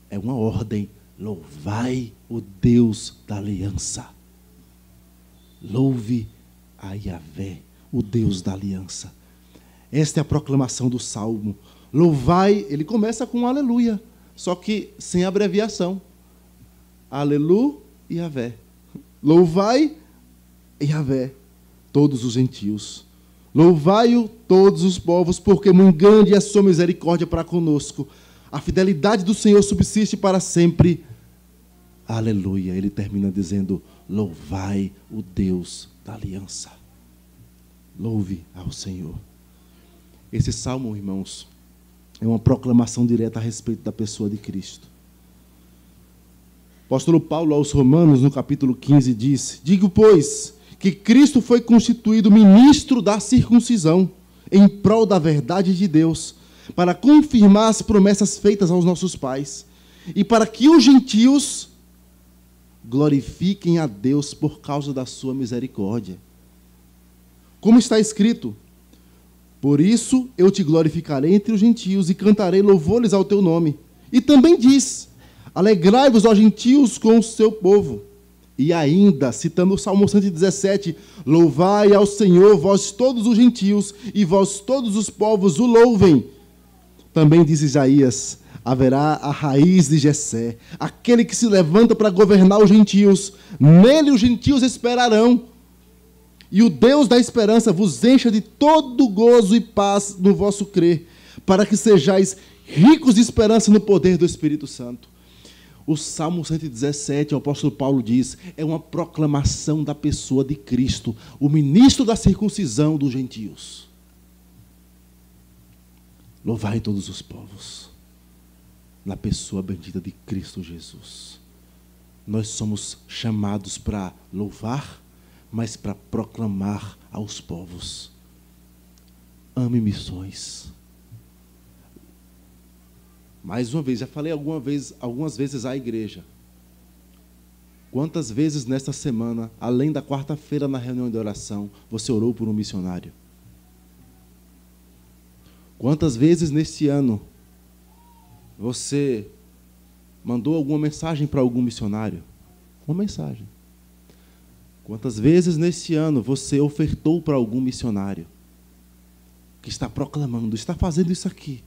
é uma ordem, louvai o Deus da aliança. Louve a Yahvé, o Deus da aliança. Esta é a proclamação do Salmo. Louvai, ele começa com aleluia, só que sem abreviação. Alelu e Yahvé. Louvai Yahvé, todos os gentios. Louvai-o todos os povos, porque muito grande é a sua misericórdia para conosco. A fidelidade do Senhor subsiste para sempre. Aleluia. Ele termina dizendo, louvai o Deus da aliança. Louve ao Senhor. Esse salmo, irmãos, é uma proclamação direta a respeito da pessoa de Cristo. O apóstolo Paulo aos Romanos, no capítulo 15, diz, digo, pois, que Cristo foi constituído ministro da circuncisão, em prol da verdade de Deus, para confirmar as promessas feitas aos nossos pais, e para que os gentios glorifiquem a Deus por causa da sua misericórdia. Como está escrito, por isso eu te glorificarei entre os gentios e cantarei louvores ao teu nome. E também diz, alegrai-vos, ó gentios, com o seu povo. E ainda, citando o Salmo 117, louvai ao Senhor, vós todos os gentios, e vós todos os povos o louvem. Também diz Isaías, haverá a raiz de Jessé, aquele que se levanta para governar os gentios. Nele os gentios esperarão. E o Deus da esperança vos encha de todo gozo e paz no vosso crer, para que sejais ricos de esperança no poder do Espírito Santo. O Salmo 117, o apóstolo Paulo diz, é uma proclamação da pessoa de Cristo, o ministro da circuncisão dos gentios. Louvai todos os povos, na pessoa bendita de Cristo Jesus. Nós somos chamados para louvar, mas para proclamar aos povos. Ame missões. Mais uma vez, já falei algumas vezes à igreja. Quantas vezes nesta semana, além da quarta-feira na reunião de oração, você orou por um missionário? Quantas vezes neste ano Você mandou alguma mensagem para algum missionário? Uma mensagem. Quantas vezes nesse ano você ofertou para algum missionário que está proclamando, está fazendo isso aqui?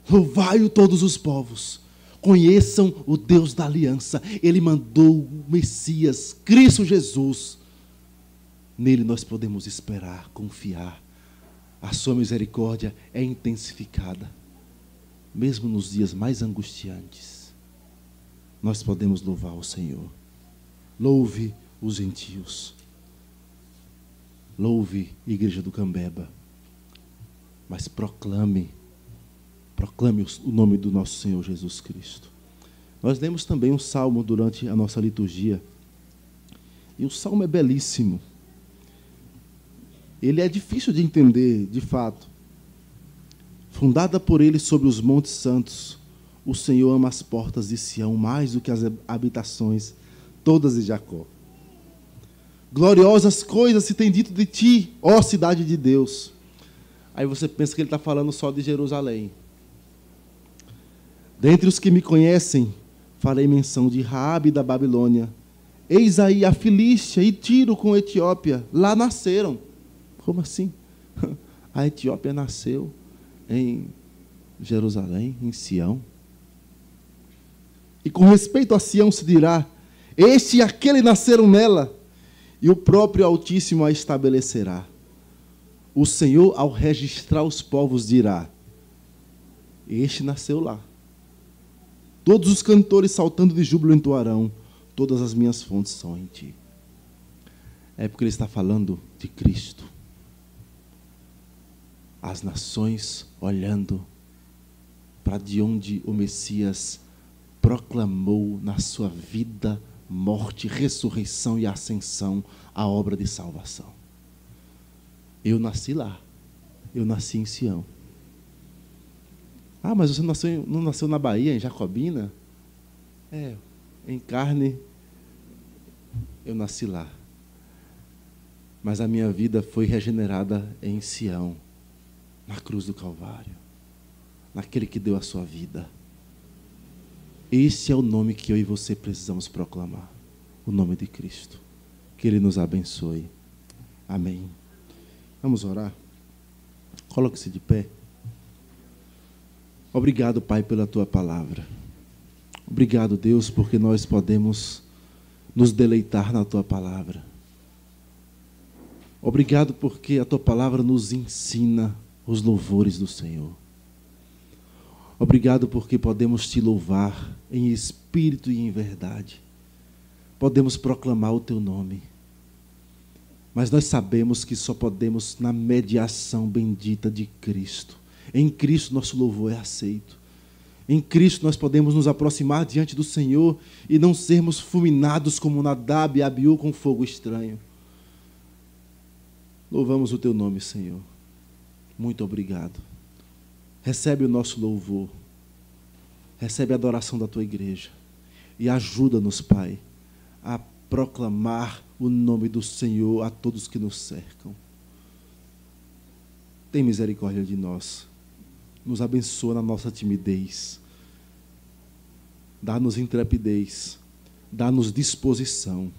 Louvai-o todos os povos, conheçam o Deus da aliança. Ele mandou o Messias, Cristo Jesus. Nele nós podemos esperar, confiar. A sua misericórdia é intensificada. Mesmo nos dias mais angustiantes, nós podemos louvar o Senhor. Louve os gentios. Louve, Igreja do Cambeba. Mas proclame o nome do nosso Senhor Jesus Cristo. Nós lemos também um salmo durante a nossa liturgia. E o salmo é belíssimo. Ele é difícil de entender, de fato. Fundada por ele sobre os montes santos, o Senhor ama as portas de Sião mais do que as habitações todas de Jacó. Gloriosas coisas se tem dito de ti, ó cidade de Deus. Aí você pensa que ele está falando só de Jerusalém. Dentre os que me conhecem, farei menção de Raabe da Babilônia. Eis aí a Filístia e Tiro com a Etiópia. Lá nasceram. Como assim? A Etiópia nasceu em Jerusalém, em Sião. E com respeito a Sião se dirá: este e aquele nasceram nela, e o próprio Altíssimo a estabelecerá. O Senhor, ao registrar os povos, dirá: este nasceu lá. Todos os cantores saltando de júbilo entoarão: todas as minhas fontes são em ti. É porque ele está falando de Cristo. As nações olhando para de onde o Messias proclamou na sua vida, morte, ressurreição e ascensão a obra de salvação. Eu nasci lá. Eu nasci em Sião. Ah, mas você não nasceu na Bahia, em Jacobina? É, em carne, eu nasci lá. Mas a minha vida foi regenerada em Sião, na cruz do Calvário, naquele que deu a sua vida. Esse é o nome que eu e você precisamos proclamar, o nome de Cristo. Que Ele nos abençoe. Amém. Vamos orar? Coloque-se de pé. Obrigado, Pai, pela Tua palavra. Obrigado, Deus, porque nós podemos nos deleitar na Tua palavra. Obrigado porque a Tua palavra nos ensina os louvores do Senhor. Obrigado porque podemos Te louvar em espírito e em verdade. Podemos proclamar o Teu nome. Mas nós sabemos que só podemos na mediação bendita de Cristo. Em Cristo nosso louvor é aceito. Em Cristo nós podemos nos aproximar diante do Senhor e não sermos fulminados como Nadab e Abiú com fogo estranho. Louvamos o Teu nome, Senhor. Muito obrigado. Recebe o nosso louvor. Recebe a adoração da Tua igreja. E ajuda-nos, Pai, a proclamar o nome do Senhor a todos que nos cercam. Tem misericórdia de nós. Nos abençoa na nossa timidez. Dá-nos intrepidez. Dá-nos disposição.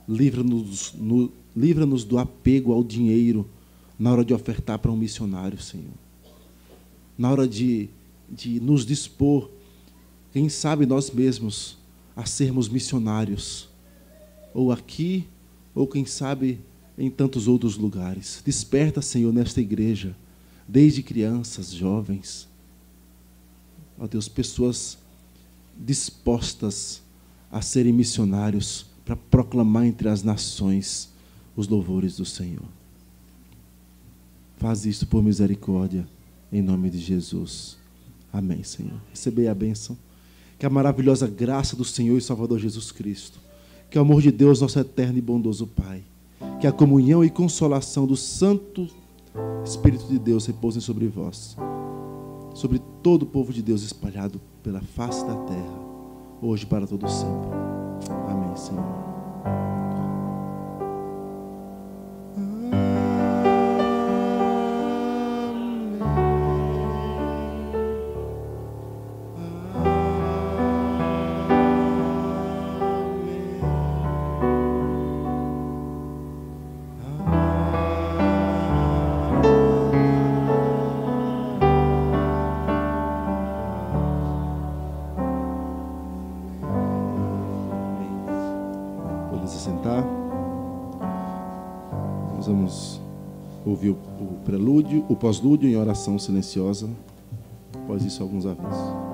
Livra-nos do apego ao dinheiro na hora de ofertar para um missionário, Senhor. Na hora de nos dispor, quem sabe nós mesmos, a sermos missionários. Ou aqui, ou quem sabe em tantos outros lugares. Desperta, Senhor, nesta igreja, desde crianças, jovens. Ó Deus, pessoas dispostas a serem missionários para proclamar entre as nações os louvores do Senhor. Faz isto por misericórdia, em nome de Jesus. Amém, Senhor. Recebei a bênção. Que a maravilhosa graça do Senhor e Salvador Jesus Cristo, que o amor de Deus, nosso eterno e bondoso Pai, que a comunhão e consolação do Santo Espírito de Deus repousem sobre vós, sobre todo o povo de Deus espalhado pela face da terra, hoje e para todo sempre. Amém, Senhor. ouvir o prelúdio, o pós-lúdio em oração silenciosa. Após isso, alguns avisos.